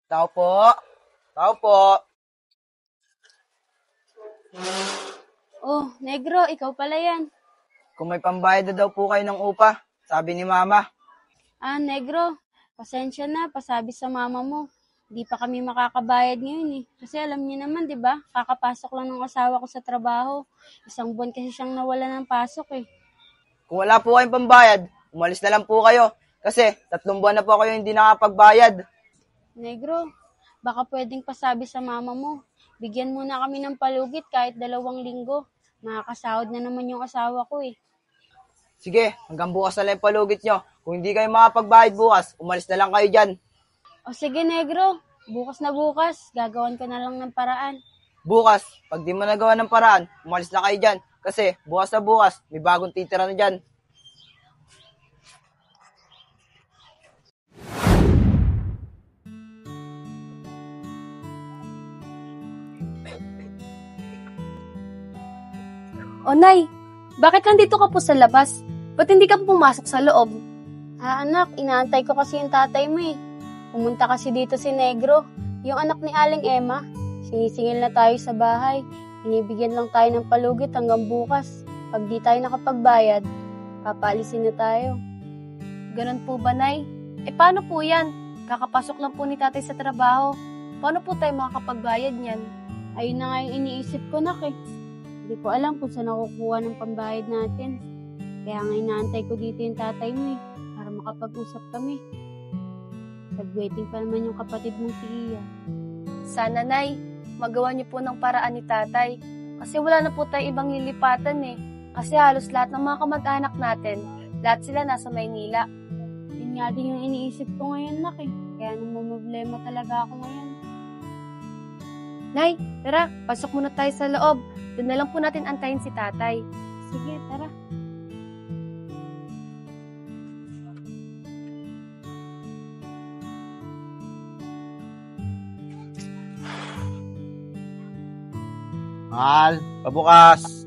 Tao po. Tao po. Oh, Negro, ikaw pala yan. Kung may pambayad na daw po kayo ng upa, sabi ni Mama. Ah, Negro, pasensya na, pasabi sa mama mo. Di pa kami makakabayad ngayon eh. Kasi alam niyo naman, di ba? Kakapasok lang ng asawa ko sa trabaho. Isang buwan kasi siyang nawala ng pasok eh. Kung wala po kayong pambayad, umalis na lang po kayo. Kasi 3 buwan na po kayo hindi nakapagbayad. Negro, baka pwedeng pasabi sa mama mo. Bigyan muna kami ng palugit kahit 2 linggo. Makakasahod na naman yung asawa ko eh. Sige, hanggang bukas na lang yung palugit nyo. Kung hindi kayo makapagbayad bukas, umalis na lang kayo dyan. O sige, Negro, bukas na bukas, gagawan ko na lang ng paraan. Bukas, pag di mo nagawa ng paraan, umalis na kayo dyan. Kasi bukas na bukas, may bagong titira na dyan. O Nay, bakit nandito ka po sa labas? Ba't hindi ka po pumasok sa loob? Ah, anak, inaantay ko kasi yung tatay mo eh. Pumunta kasi dito si Negro, yung anak ni Aling Emma. Sinisingil na tayo sa bahay. Binibigyan lang tayo ng palugit hanggang bukas. Pag di tayo nakapagbayad, papaalisin na tayo. Ganun po ba, Nay? Paano po yan? Kakapasok lang po ni tatay sa trabaho. Paano po tayo makakapagbayad niyan? Ayun na nga yung iniisip ko, nak eh. Hindi ko alam kung saan nakukuha ng pambayad natin. Kaya nga inaantay ko dito yung tatay mo eh, para makapag-usap kami. Nag-waiting pa naman yung kapatid mong si Iya. Sana, Nay, magawa niyo po ng paraan ni tatay. Kasi wala na po tayo ibang lilipatan eh. Kasi halos lahat ng mga kamag-anak natin, lahat sila nasa Maynila. Yun nga din yung iniisip ko ngayon, nak eh. Kaya namumblema talaga ako ngayon. Nay, tara, pasok muna tayo sa loob. Doon na lang po natin antayin si tatay. Sige, tara. Mahal, pabukas.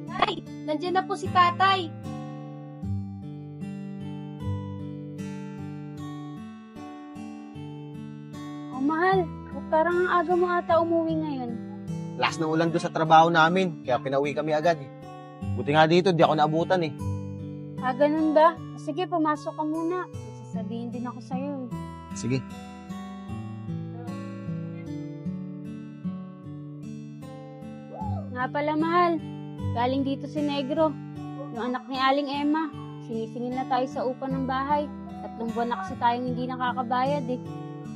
Nay, nandiyan na po si tatay. Oh, mahal. Parang ang aga mo ata umuwi ngayon. Last ng ulan doon sa trabaho namin, kaya pinauwi kami agad eh. Buti nga dito, di ako naabutan eh. Ah, ganun ba? Sige, pumasok ka muna. Sasabihin din ako sa'yo eh. Sige. Nga pala, mahal. Galing dito si Negro. Yung anak ni Aling Emma. Sinisingil na tayo sa upa ng bahay. 3 buwan na kasi tayong hindi nakakabayad eh.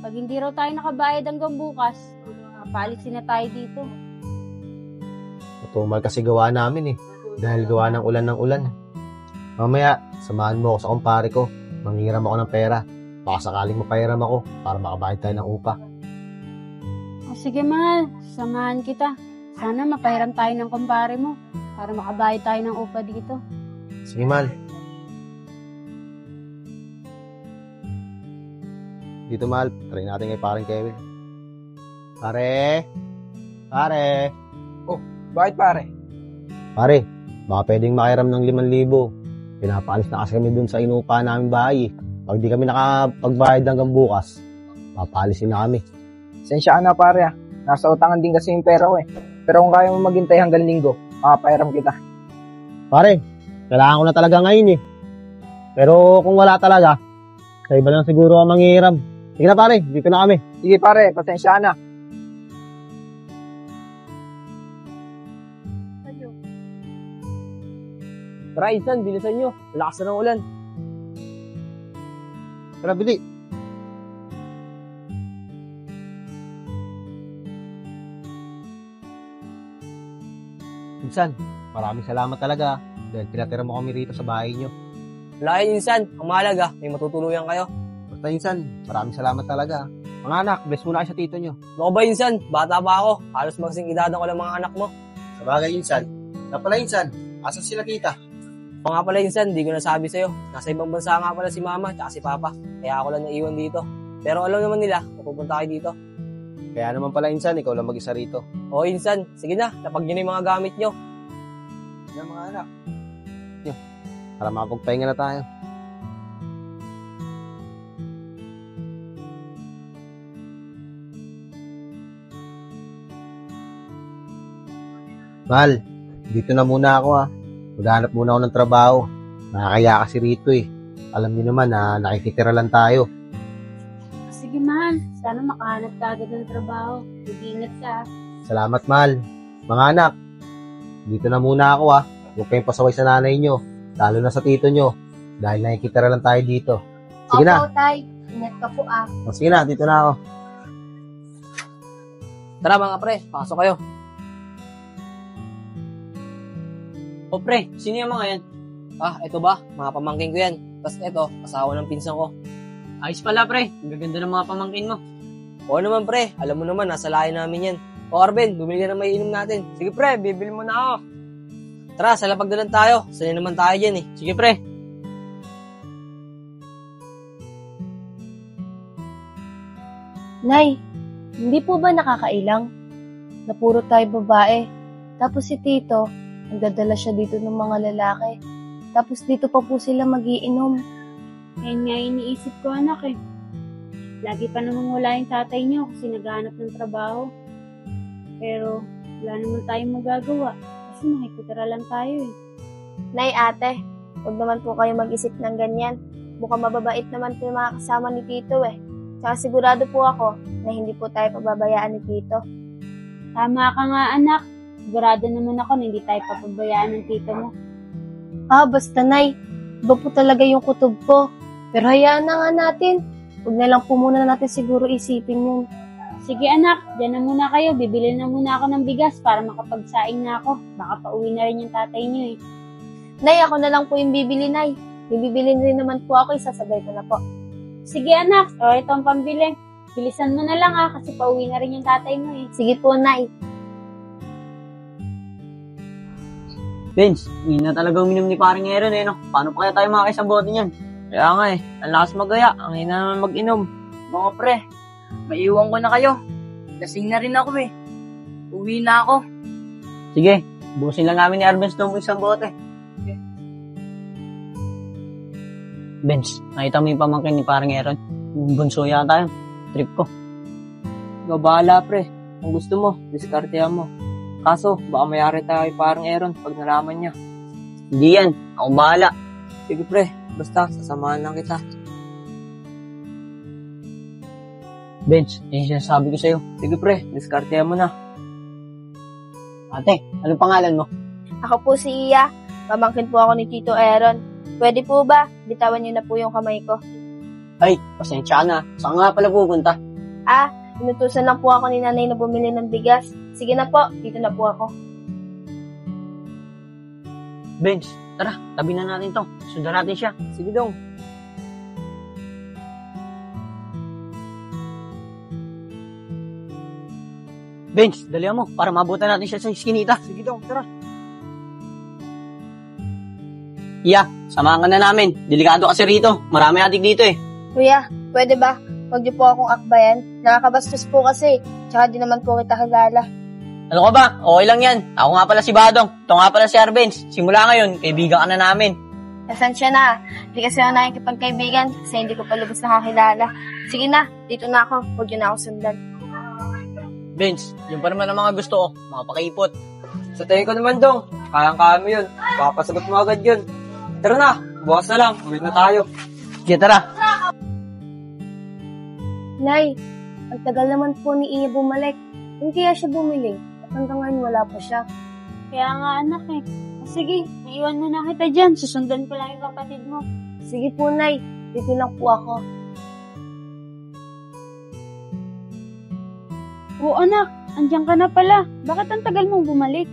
Pag hindi raw tayo nakabayad hanggang bukas, paalisin na tayo dito. Matumal kasi gawa namin eh. Dahil gawa ng ulan. Mamaya, samahan mo ako sa kumpare ko. Manghiram ako ng pera. Baka sakaling mapairam ako para makabayad tayo ng upa. O sige, mahal. Samahan kita. Sana mapairam tayo ng kumpare mo para makabayad tayo ng upa dito. Sige, Mal. Dito, Mal. Try natin kay paring Kevin. Pare! Bakit pare? Pare, baka pwedeng makiram ng 5,000. Pinapaalis na kasi kami dun sa inupa namin bahay eh. Pag di kami nakapagbayad hanggang bukas, papaalisin na kami. Sensya na pare ah. Nasa utangan din kasi yung pera ko eh. Pero kung kaya mo maghintay hanggang linggo, makapairam kita. Pare, kailangan ko na talaga ngayon eh. Pero kung wala talaga, sa iba lang siguro ang manghihiram. Sige na pare, dito na kami. Sige pare, pasensya na. Tara, Insan, bilisan nyo. Lakas na ng ulan. Tara, bili. Insan, maraming salamat talaga dahil pinatira mo kami rito sa bahay nyo. Wala kayo, Insan. Ang mahalaga, may matutuluyan kayo. Basta Insan, maraming salamat talaga. Mga anak, bless muna kayo sa tito nyo. Ano ba, Insan? Bata pa ako. Halos magsing edad ko lang mga anak mo. Sabagay, Insan. Napala, Insan. Asan sila tita? O nga pala, Insan, di ko nasabi sa'yo. Nasa ibang bansa nga pala si Mama at si Papa. Kaya ako lang naiwan dito. Pero alam naman nila kung pupunta kayo dito. Kaya naman pala, Insan, ikaw lang mag-isa rito. O, Insan, sige na. Lapag nyo na yung mga gamit nyo. Yan mga anak. Para makapagpahinga na tayo. Mahal, dito na muna ako ha. Maghanap muna ako ng trabaho. Nakakaya kasi rito eh. Alam niyo naman na nakikitira lang tayo. Sige, mahal. Sana makahanap ka agad ng trabaho. Mag-iingat ka. Salamat, mahal. Mga anak, dito na muna ako ha. Huwag kayong pasaway sa nanay nyo. Lalo na sa tito nyo. Dahil nakikitira lang tayo dito. Sige na. Opo, tay. Ingat ka po ah. Sige na, dito na ako. Tara mga pre, pasok kayo. O pre, sino yung mga yan? Ah, eto ba? Mga pamangkin ko yan. Tapos eto, asawa ng pinsan ko. Ayos pala pre, ang gaganda ng mga pamangkin mo. Oo naman pre, alam mo naman, nasa layo namin yan. O Arben, bumili ka na may inom natin. Sige pre, bibili mo na ako. Tara, sa lapagdalan tayo. Sanay naman tayo dyan eh. Sige pre. Nay, hindi po ba nakakailang? Na puro tayo babae. Tapos si Tito, nagdadala siya dito ng mga lalaki. Tapos dito pa po sila magiinom. Ayun nga iniisip ko, anak eh. Lagi pa namang wala yung tatay niyo kasi naghahanap ng trabaho. Pero wala naman tayong magagawa kasi nakikitira lang tayo eh. Nay, ate, huwag naman po kayo mag-isip ng ganyan. Mukhang mababait naman po yung mga kasama ni Tito eh. Tsaka sigurado po ako na hindi po tayo pababayaan ni Tito. Tama ka nga, anak. Sigurado naman ako na hindi tayo papabayaan ng tito mo. Ah, basta Nay, iba po talaga yung kutob ko. Pero hayaan na nga natin. Huwag na lang po muna natin siguro isipin yun. Sige anak, dyan na muna kayo. Bibili na muna ako ng bigas para makapagsaing na ako. Baka pauwi na rin yung tatay niyo eh. Nay, ako na lang po yung bibili, Nay. Bibili rin naman po ako, isasabay ko na po. Sige anak, o ito ang pambili. Bilisan mo na lang kasi pauwi na rin yung tatay mo eh. Sige po, Nay. Vince, hindi na talaga uminom ni paring Aaron eh, no? Paano pa kaya tayo makakisang bote niyan? Kaya nga eh, ang lakas magaya, ang hina naman mag-inom. Mga pre, maiiwan ko na kayo. Lasing na rin ako eh. Uwi na ako. Sige, busin lang namin ni Arbenz itong isang bote. Vince, nakita mo yung pamangkin ni paring Aaron? Yung bunso yata yun. Trip ko. Ikaw bahala pre. Kung gusto mo, diskartehan mo. Kaso, baka mayari tayo parang Aaron pag nalaman niya. Hindi yan, ako bahala. Sige pre, basta sasamahan lang kita. Vince, yung sinasabi ko sa'yo. Sige pre, diskartehan mo na. Ate, anong pangalan mo? Ako po si Iya. Pamangkin po ako ni Tito Aaron. Pwede po ba? Bitawan niyo na po yung kamay ko. Ay, pasensya ka na. Saan nga pala pupunta? Ah, inutusan lang po ako ni nanay na bumili ng bigas. Sige na po, dito na po ako. Vince, tara, tabi na natin to. Sundan natin siya. Sige dong. Vince, dalihan mo para mabutan natin siya sa iskinita. Sige dong, tara. Iya, samahan ka na namin. Delikado kasi rito. Marami adik dito eh. Kuya, pwede ba? Huwag niyo po akong akbayan. Nakakabastos po kasi. Tsaka di naman po kita kilala. Ano ka ba? Okay lang yan. Ako nga pala si Badong. Ito nga pala si Arbenz. Simula ngayon, kaibigan ka na namin. Pasensya na. Hindi kasi ako nakikipagkaibigan kasi hindi ko pa lubos nakakilala. Sige na, dito na ako. Huwag niyo na ako sundan. Vince, yun pa naman ang mga gusto ko. Mga pakaipot. Sa tingin ko naman dong, kayang-kaya mo yun. Papasagot mo agad yun. Tara na, bukas na lang, uwi na tayo. Sige, tara. Nay, ang tagal naman po ni Iya bumalik. Hindi kaya siya bumili. At hanggang ngayon wala pa siya. Kaya nga anak eh. Sige, naiwan mo na kita dyan. Susundan ko lang yung kapatid mo. Sige po, Nay. Dito lang po ako. Oo anak, andyan ka na pala. Bakit ang tagal mong bumalik?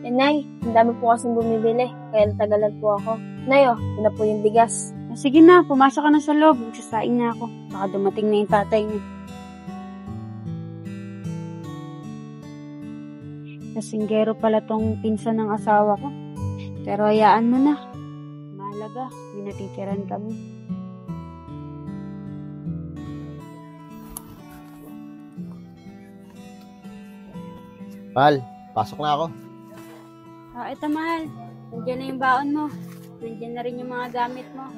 Eh, Nay, ang dami po kasing bumibili. Kaya natagalan po ako. Nay, ito na po yung bigas. Sige na, pumasok ka na sa loob. Magsasaing na ako. Baka dumating na yung tatay niya. Nasinggero pala tong pinsan ng asawa ko. Pero hayaan mo na. Mahalaga, may natitiran kami. Mahal, pasok na ako. Ito mahal. Nandiyan na yung baon mo. Nandiyan na rin yung mga gamit mo.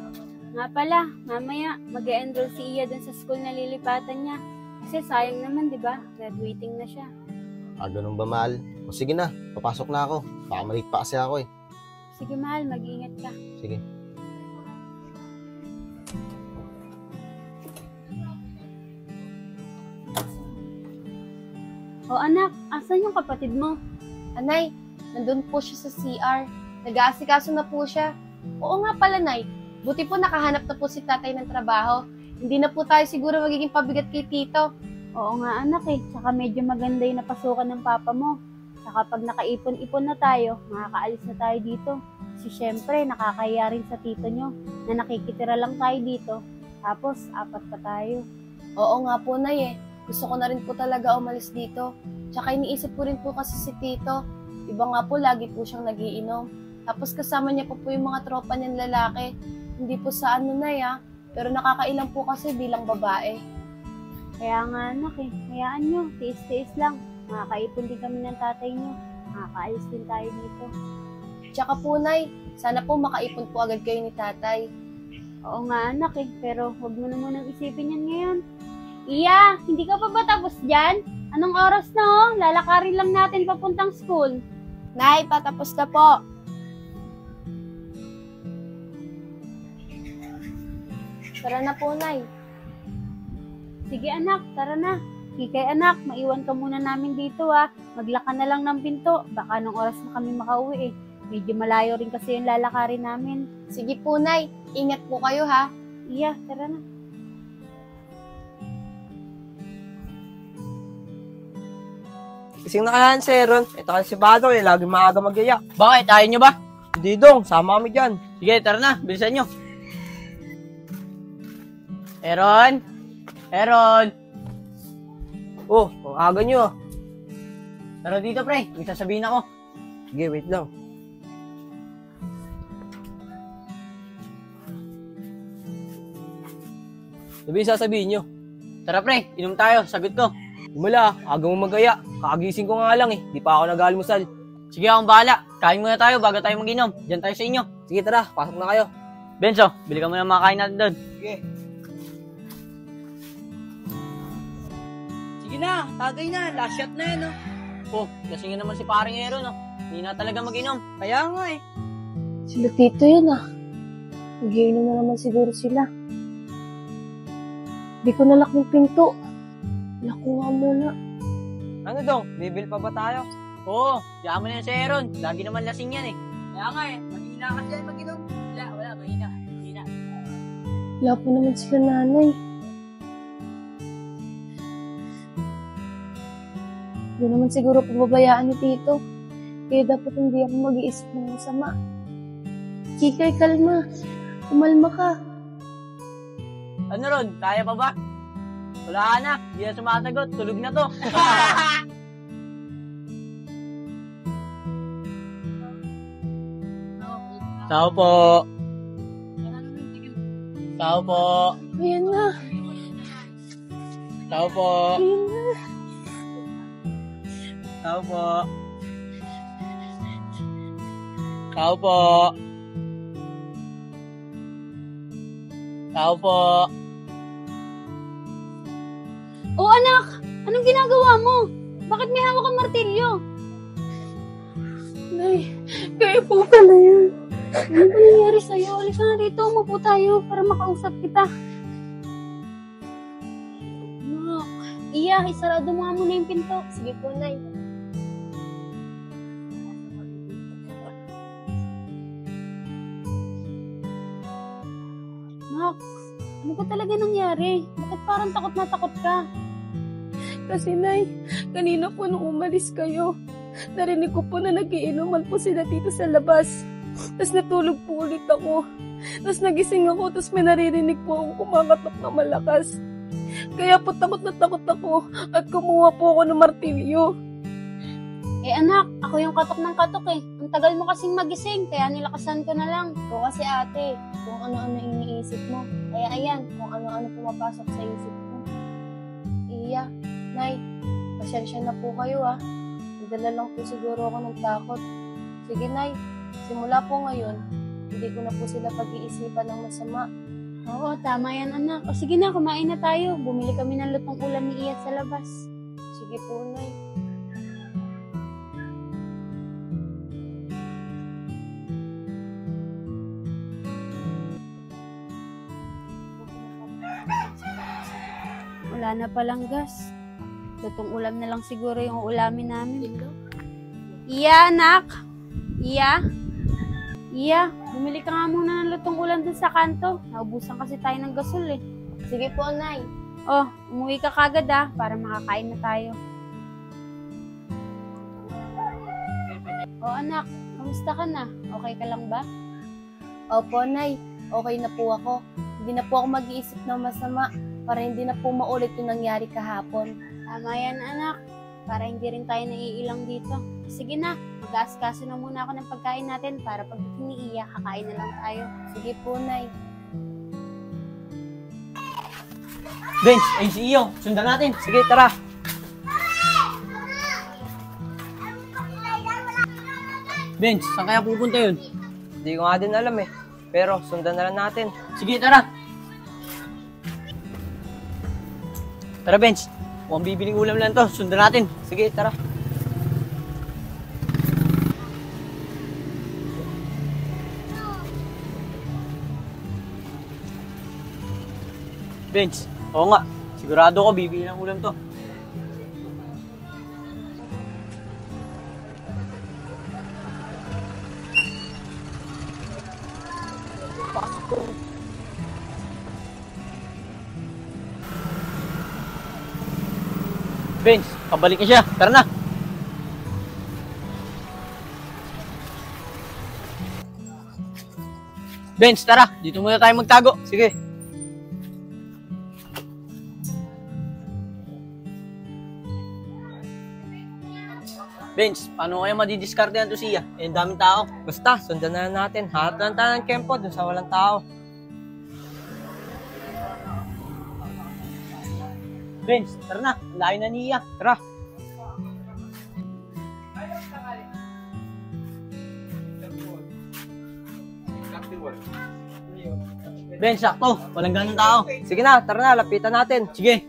Nga pala, mamaya mag-e-enroll si Iya dun sa school na lilipatan niya. Kasi sayang naman, di ba? Graduating na siya. Ganun ba, mahal? O sige na, papasok na ako. Baka malate pa kasi ako eh. Sige mahal, mag-iingat ka. Sige. O anak, asan yung kapatid mo? Anay, nandun po siya sa CR. Nag-aasikaso na po siya. Oo nga pala, Nay. Buti po nakahanap na po si tatay ng trabaho. Hindi na po tayo siguro magiging pabigat kay tito. Oo nga anak eh, tsaka medyo maganda yung napasukan ng papa mo. Tsaka pag nakaipon-ipon na tayo, makakaalis na tayo dito. Kasi syempre, nakakaya rin sa tito nyo na nakikitira lang tayo dito. Tapos, 4 pa tayo. Oo nga po, Nay eh. Gusto ko na rin po talaga umalis dito. Tsaka iniisip ko rin po kasi si tito. Iba nga po, lagi po siyang nagiinom. Tapos kasama niya po yung mga tropa niyang lalaki. Hindi po sa ano, Nay pero nakakailang po kasi bilang babae. Kaya nga anak eh, hayaan nyo, tiis-tiis lang. Makakaipon din kami ng tatay nyo. Makakaalis din tayo dito. Tsaka po, Nay, sana po makaipon po agad kayo ni tatay. Oo nga anak eh, pero huwag mo na munang isipin yan ngayon. Iya, hindi ka pa ba tapos dyan? Anong oras na oh? Lalakarin lang natin papuntang school. Nay, patapos na po. Tara na po, Nay. Sige anak, tara na. Kikay anak, maiwan ka muna namin dito Maglaka na lang ng pinto. Baka anong oras na kami makauwi eh. Medyo malayo rin kasi yung lalakarin namin. Sige po, Nay. Ingat po kayo, ha? Iya, tara na. Kasing nakahan si Aaron. Ito kasi si Badong eh, lagi maaga magyaya. Bakit? Ayaw nyo ba? Hindi dong, sama kami dyan. Sige, tara na. Bilisan nyo. Aaron? Aaron? Oh, ang aga nyo. Tara dito, pre. May sasabihin ako. Sige, wait lang. Sabi sasabihin nyo. Tara, pre. Inom tayo. Sagot ko. Umala, aga mo magaya. Kakagising ko nga lang eh. Di pa ako nag-almusal. Sige, akong bahala. Kain muna tayo bago tayo mag-inom. Diyan tayo sa inyo. Sige, tara. Pasok na kayo. Benzo, bili ka muna ng mga kain natin doon. Sige. Sige na, tagay na. Last shot na yan, Oh, kasi nga naman si paring Aaron, Hindi na talaga mag-inom. Kaya nga eh. Sila tito yun, Nagiinom na naman siguro sila. Di ko nalak ng pinto. Lock ko nga muna. Ano dong? Bibil pa ba tayo? Oo, diyan mo na yan si Aaron. Lagi naman lasing yan eh. Kaya nga mahina ka dyan mag-inom. Wala, mahina. Wala po naman sila nanay. Hindi naman siguro pababayaan ni tito. Kaya dapat hindi ako mag-iisip ng masama. Kikay, kalma. Umalma ka. Ano Ron, kaya pa ba? Wala na, di na sumasagot. Tulog na to. Tao po. Tao po. Ayan na. Tao po. Ayan na. Tao po. Tao po. Tao po. Oh anak, anong ginagawa mo? Bakit may hawak kang martilyo? Nay, kaya po pala yan. Ano ba nangyari sa'yo? Halika nga dito, umupo tayo para makausap kita. Anak, iya, isarado mo nga muna yung pinto. Sige po, Nay. Anak, ano ba talaga nangyari? Bakit parang takot na takot ka? Kasi, Nay, kanina po nung umalis kayo, narinig ko po na nagiinuman po sila dito sa labas. Tapos natulog po ulit ako. Tapos nagising ako, tapos may naririnig po akong kumakatok na malakas. Kaya po takot na takot ako at kumuha po ako ng martilyo. Eh anak, ako yung katok ng katok eh. Ang tagal mo kasing magising, kaya nilakasan ko na lang. Ikaw kasi ate, kung ano-ano iniisip mo. Kaya ayan, kung ano-ano pumapasok sa isip mo. Iya, Nay, pasensya na po kayo Nadala lang po siguro ako ng takot. Sige, Nay, simula po ngayon, hindi ko na po sila pag-iisipan ng masama. Oo, tama yan anak. O sige na, kumain na tayo. Bumili kami ng lutong ulam ni Iyat sa labas. Sige po, Nay. Wala na palang gas. Lutong ulam na lang siguro yung ulamin namin. Iya, anak! Iya? Iya, bumili ka nga muna ng lutong ulam dun sa kanto. Naubusan kasi tayo ng gasol eh. Sige po, Nay. Oh, umuwi ka kagad para makakain na tayo. Oh anak, kamusta ka na? Okay ka lang ba? Opo, Nay. Okay na po ako. Hindi na po ako mag-iisip ng masama para hindi na po maulit yung nangyari kahapon. Tama yan anak, para hindi rin tayo naiilang dito. Sige na, mag-aaskaso na muna ako ng pagkain natin para pag ni Iya, kakain na lang tayo. Sige po, Nay. Bench, ayun si Iyo. Sundan natin. Sige, tara. Bench, saan kaya pupunta yun? Hindi ko nga din alam eh. Pero sundan na lang natin. Sige, tara. Tara, Bench. Mukhang bibiling ulam lang to. Sundan natin. Sige, tara. Bench, oo nga. Sigurado ko bibili ng ulam to. Bench, pabalik na siya. Tara na. Bench, tara. Dito muna tayo magtago. Sige. Bench, paano kaya madidiskarte yan to siya? Eh, ang daming tao. Basta, sundan na lang natin. Hanap lang tayo ng kempo dun sa walang tao. Bench, tara na. Ang layo na niya. Tara. Bench, sakto. Walang ganun tao. Sige na, tara na. Lapitan natin. Sige.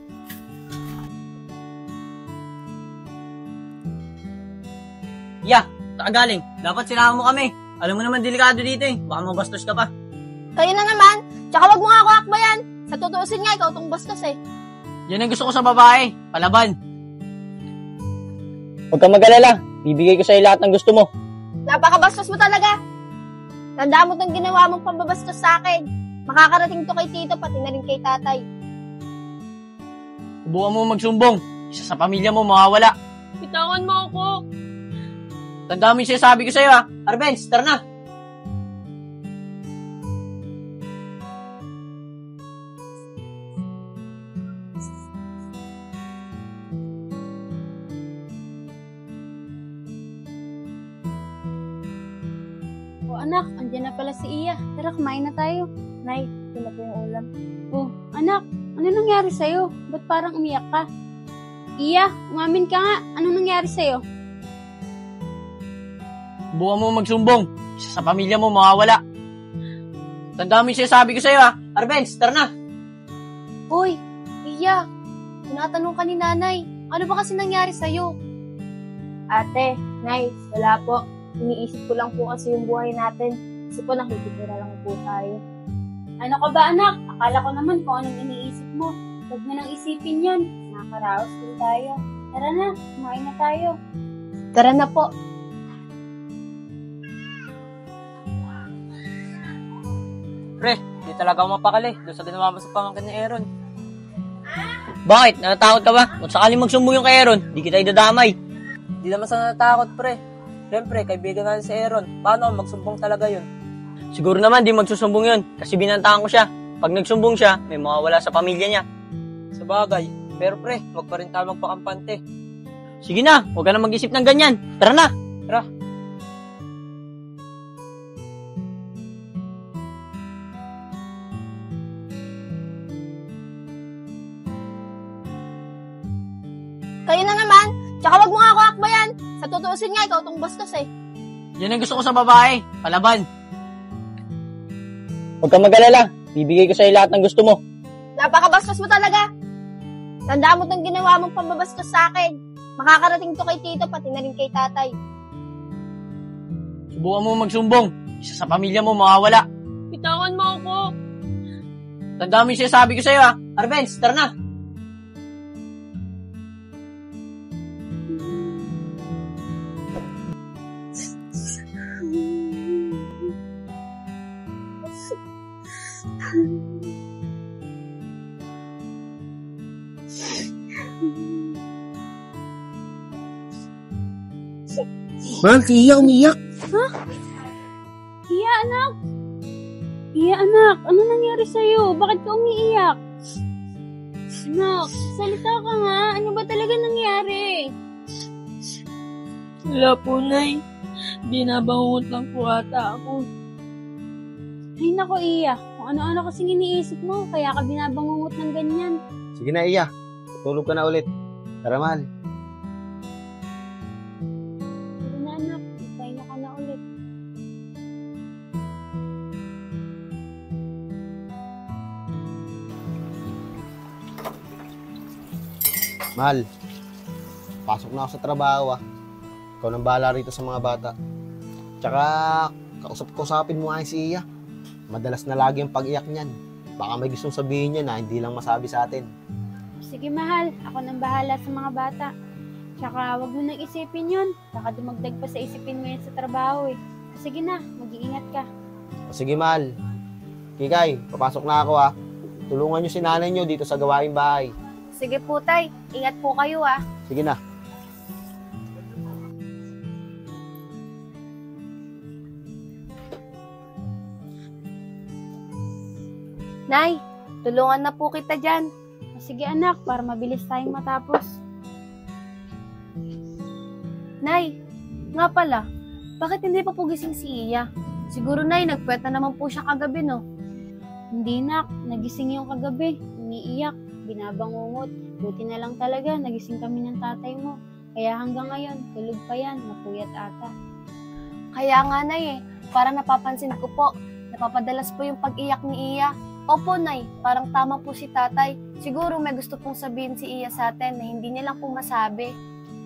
Yeah, saan galing? Dapat sinama mo kami. Alam mo naman, delikado dito eh. Baka mabastos ka pa. Kayo na naman. Tsaka wag mo nga ako akbayan. Sa tutuusin nga, ikaw tong bastos eh. Yan ang gusto ko sa babae. Palaban. Huwag ka mag-alala. Bibigay ko sa'yo lahat ng gusto mo. Napakabastos mo talaga. Tandaan mo tong ginawa mong pambabastos sa akin. Makakarating to kay Tito, pati na rin kay Tatay. Subukan mo magsumbong. Isa sa pamilya mo mawawala. Bitawan mo ako. Tandaan mo yung sinasabi ko sa'yo ha. Arbenz, tara na. Oh anak, andyan na pala si Iya. Tara, kumain na tayo. Nay, sila po yung ulam. Oh, anak, ano nangyari sa'yo? Ba't parang umiyak ka? Iya, umamin ka nga. Ano nangyari sa'yo? Subukan mo magsumbong. Isa sa pamilya mo mawawala. Tandaan mo yung sinasabi ko sa'yo ha. Arbenz, tara na. Hoy, Iya, tinatanong ka ni Nanay. Ano ba kasi nangyari sa'yo? Ate, Nay, wala po. Iniisip ko lang po kasi yung buhay natin. Kasi po nakikitira lang po tayo. Ano ka ba anak? Akala ko naman kung anong iniisip mo. Huwag mo nang isipin yun. Nakakaraos din tayo. Tara na, kumain na tayo. Tara na po. Pre, di talaga ako mapakali. Doon sa ginawa mo sa pamangkin ni Aaron. Bakit? Natatakot ka ba? Kung sakaling magsumbong yung kay Aaron, di kita idadamay. Di naman sa natakot, pre. Siyempre, kaibigan natin si Aaron. Paano kung magsumbong talaga yun? Siguro naman di magsusumbong yun kasi binantahan ko siya. Pag nagsumbong siya, may mawawala sa pamilya niya. Sa bagay. Pero pre, wag pa rin tayo magpakampante. Sige na, huwag ka na mag-isip ng ganyan. Tara na! Tara. Kayo na naman. Tsaka wag mo nga ako akbayan. Sa tutuusin nga, ikaw tong bastos eh. Yan ang gusto ko sa babae. Palaban. Huwag ka mag-alala. Bibigay ko sa'yo lahat ng gusto mo. Napakabastos mo talaga. Tandaan mo tong ginawa mong pambabastos sa akin. Makakarating to kay Tito, pati na rin kay Tatay. Subukan mo magsumbong. Isa sa pamilya mo mawawala. Bitawan mo ako. Tandaan mo yung sinasabi ko sa'yo ha. Arbenz, tara na. Mahal, si Iya umiyak. Iya, anak! Iya, anak! Ano nangyari sa'yo? Bakit ka umiiyak? Anak, salita ka nga. Ano ba talaga nangyari? Wala po, Nay. Binabangungot lang po ata ako. Ay, nako, Iya. Kung ano-ano kasing iniisip mo, kaya ka binabangungot ng ganyan. Sige na, Iya. Tulog ka na ulit. Tara, mahal. Sige na, anak. Magpahinga ka na ulit. Mahal, pasok na ako sa trabaho Ikaw nang bahala rito sa mga bata. Tsaka, kausapin mo nga si Iya. Madalas na lagi yung pag-iyak niyan. Baka may gustong sabihin niya na hindi lang masabi sa atin. Sige, mahal. Ako nang bahala sa mga bata. Tsaka, wag mo nang isipin yun. Baka dumagdag pa sa isipin mo yan sa trabaho eh. Sige na, mag-iingat ka. O sige, mahal. Kikay, papasok na ako Tulungan niyo si nanay niyo dito sa gawaing bahay. Sige po, Tay. Ingat po kayo, ah. Sige na. Nay, tulungan na po kita dyan. Sige, anak, para mabilis tayong matapos. Nay, nga pala, bakit hindi pa po gising si Iya? Siguro, Nay, nagpuwet na naman po siya kagabi, no? Hindi, nak. Nagising yung kagabi. Umiiyak. Binabangungot. Buti na lang talaga. Nagising kami ng tatay mo. Kaya hanggang ngayon, tulog pa yan. Napuyat ata. Kaya nga, Nay, parang napapansin ko po, napapadalas po yung pag-iyak ni Iya. Opo, Nay, parang tama po si tatay. Siguro may gusto pong sabihin si Iya sa atin na hindi niya lang po masabi.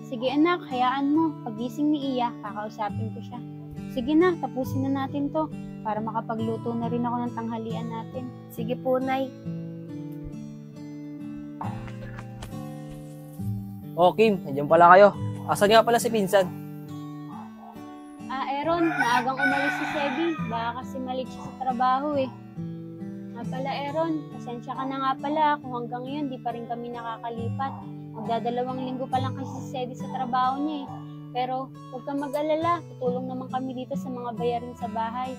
Sige, anak. Hayaan mo. Pagising ni Iya, kakausapin ko siya. Sige na, tapusin na natin to. Para makapagluto na rin ako ng tanghalian natin. Sige po, Nay. Oh, Kim, nandiyan pala kayo. Asan nga pala si Pinsan? Aaron, maagang umalis si Sebi. Baka kasi malit siya sa trabaho eh. Nga pala, Aaron, pasensya ka na nga pala kung hanggang ngayon di pa rin kami nakakalipat. Magdadalawang linggo pa lang kasi si Sebi sa trabaho niya eh. Pero huwag kang mag-alala, tutulong naman kami dito sa mga bayarin sa bahay.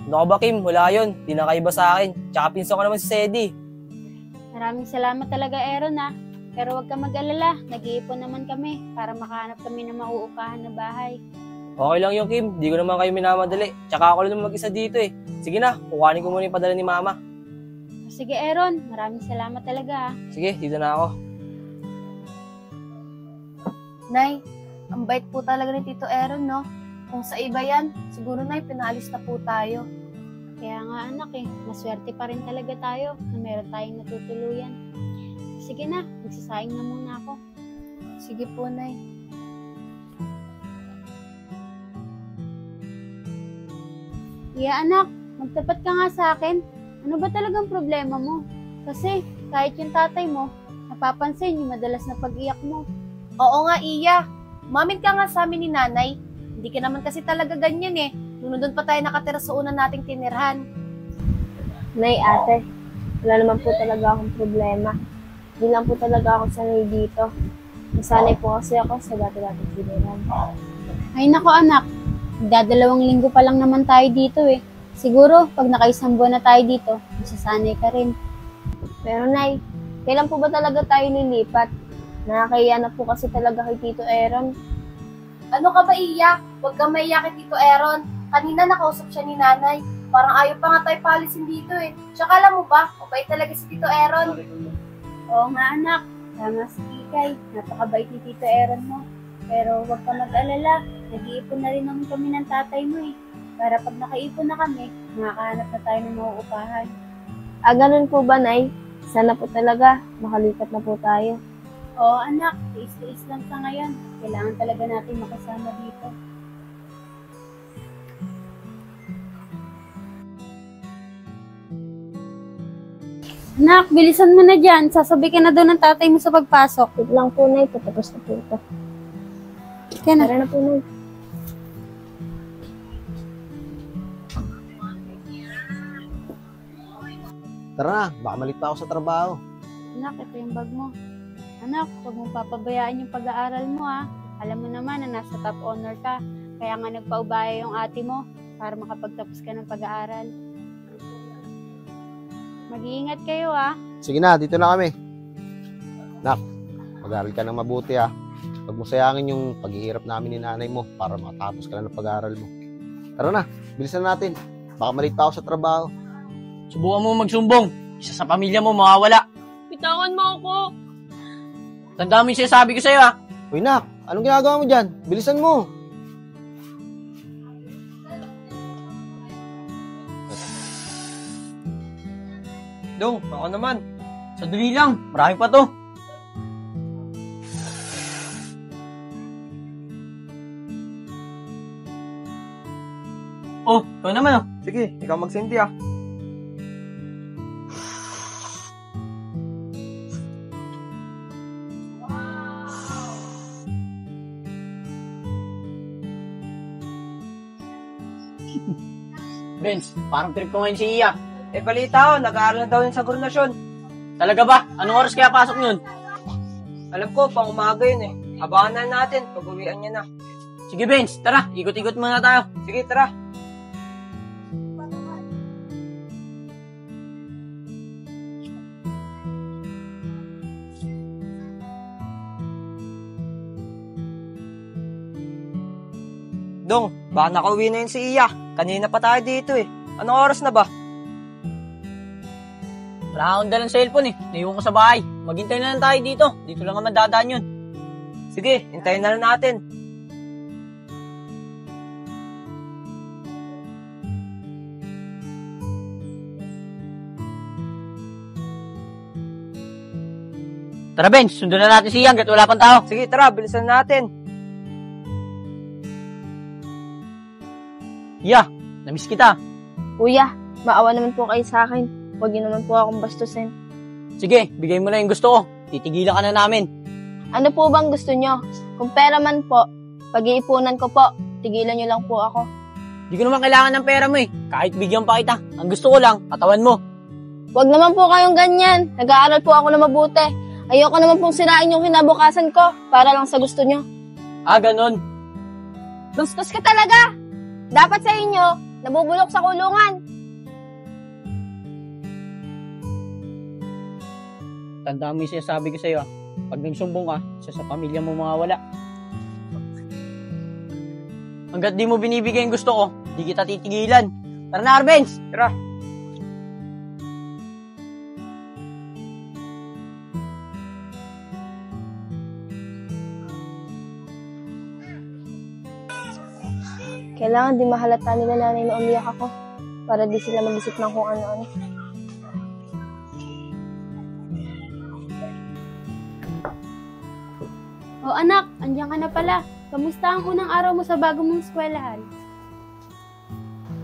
Ano ka ba, Kim? Wala yun. Di na kaiba sa akin. Tsaka pinsan ko naman si Sedi. Maraming salamat talaga, Aaron ha. Pero huwag kang mag-alala, nag-iipon naman kami para makahanap kami ng mauupahan na bahay. Okay lang yung Kim. Di ko naman kayo minamadali. Tsaka ako lang naman mag-isa dito eh. Sige na, kukuhanin ko muna yung padala ni Mama. Sige, Aaron, maraming salamat talaga ha. Sige, dito na ako. Nay, ang bait po talaga ni Tito Aaron, no? Kung sa iba yan, siguro, Nay, pinaalis na po tayo. Kaya nga anak eh, maswerte pa rin talaga tayo na meron tayong natutuluyan. Sige na, magsasayang na muna ako. Sige po, Nay. Iya anak, magtapat ka nga sa akin. Ano ba talagang problema mo? Kasi kahit yung tatay mo, napapansin yung madalas na pag-iyak mo. Oo nga, Iya. Umamin ka nga sa amin ni Nanay. Hindi ka naman kasi talaga ganyan eh. Nung doon pa tayo nakatira sa una nating tinirhan. Nay, ate, wala naman po talaga akong problema. Hindi lang po talaga ako sanay dito. Nasanay po kasi ako sa dati-dati tinirhan. Ay nako anak, dadalawang linggo pa lang naman tayo dito eh. Siguro, pag nakaisang buwan na tayo dito, masasanay ka rin. Pero Nay, kailan po ba talaga tayo lilipat? Nakakaya na po kasi talaga kay Tito Aaron. Ano ka ba, Iya? Huwag kang maiyak kay Tito Aaron. Kanina nakausap siya ni Nanay. Parang ayaw pa nga tayo palisin dito eh. Tsaka alam mo ba, mabait talaga si Tito Aaron. Oo nga anak, tama si Kikay. Napakabait ni Tito Aaron mo. Pero huwag ka mag-alala, nag-iipon na rin naman kami ng tatay mo eh. Para pag nakaipon na kami, makakahanap na tayo ng mauupahan. Ganun po ba, Nay? Sana po talaga, makalipat na po tayo. Oo anak, tiis-tiis lang sa ngayon. Kailangan talaga natin makasama dito. Anak, bilisan mo na dyan. Sasabi ka na doon ng tatay mo sa pagpasok. Wait lang po, Nay. Patapos na po ito. Kaya na. Tara na po, Nay. Tara na, baka malit pa ako sa trabaho. Anak, ito yung bag mo. Anak, huwag mong papabayaan yung pag-aaral mo ha. Alam mo naman na nasa top honor ka, kaya nga nagpaubaya yung ate mo para makapagtapos ka ng pag-aaral. Mag-iingat kayo Sige na, dito na kami. Nak, mag-aaral ka ng mabuti Huwag mo sayangin yung paghihirap namin ni nanay mo para matapos ka na ng pag-aaral mo. Tara na, bilisan natin. Baka malit pa ako sa trabaho. Subukan mo magsumbong. Isa sa pamilya mo mawawala. Bitawan mo ako. Tandaan mo yung sinasabi ko sa'yo Uy, Nak, anong ginagawa mo dyan? Bilisan mo. Dong, ako naman. Sandali lang, marami pa to. Oh, ikaw naman Sige, ikaw magsinti Benz, parang trip ko ngayon si Iya. Balita ko, nag-aaral na daw yun sa gurnasyon. Talaga ba? Anong oras kaya pasok yun? Alam ko, pang umaga yun Abangan na natin, pag-uwian niya na. Sige Benz, tara, ikot-ikot muna tayo. Sige, tara. Dong, baka nakauwi na yun si Iya. Kanina pa tayo dito Anong oras na ba? Wala akong dalang cellphone naiwan ko sa bahay. Maghintay na lang tayo dito. Dito lang naman dadaan yun. Sige, hintayin na lang natin. Tara Benz, sundan na natin si Iya hanggat wala pang tao. Sige, tara, bilisan natin. Iya, namiss kita. Kuya, maawa naman po kayo sa akin. Huwag niyo naman po akong bastusin. Sige, bigay mo na yung gusto ko. Titigilan ka na namin. Ano po bang gusto niyo? Kung pera man po, pag-iipunan ko po. Tigilan niyo lang po ako. Di ko naman kailangan ng pera mo Kahit bigyan pa kita. Ang gusto ko lang, katawan mo. Huwag naman po kayong ganyan. Nag-aaral po ako na mabuti. Ayoko naman pong sirain yung kinabukasan ko para lang sa gusto niyo. Ganon. Bastos ka talaga! Dapat sa inyo, nabubulok sa kulungan. Tandaan mo yung sinasabi ko sa'yo Pag nagsumbong ka, isa sa pamilya mo mawawala. Hanggat di mo binibigay yung gusto ko, di kita titigilan. Tara na, Arbenz! Tara. Kailangan di mahalata nila nanay na umiyak ako para di sila mag-isip ng kung ano-ano. Oh anak, andiyan ka na pala. Kamusta ang unang araw mo sa bago mong eskwelahan?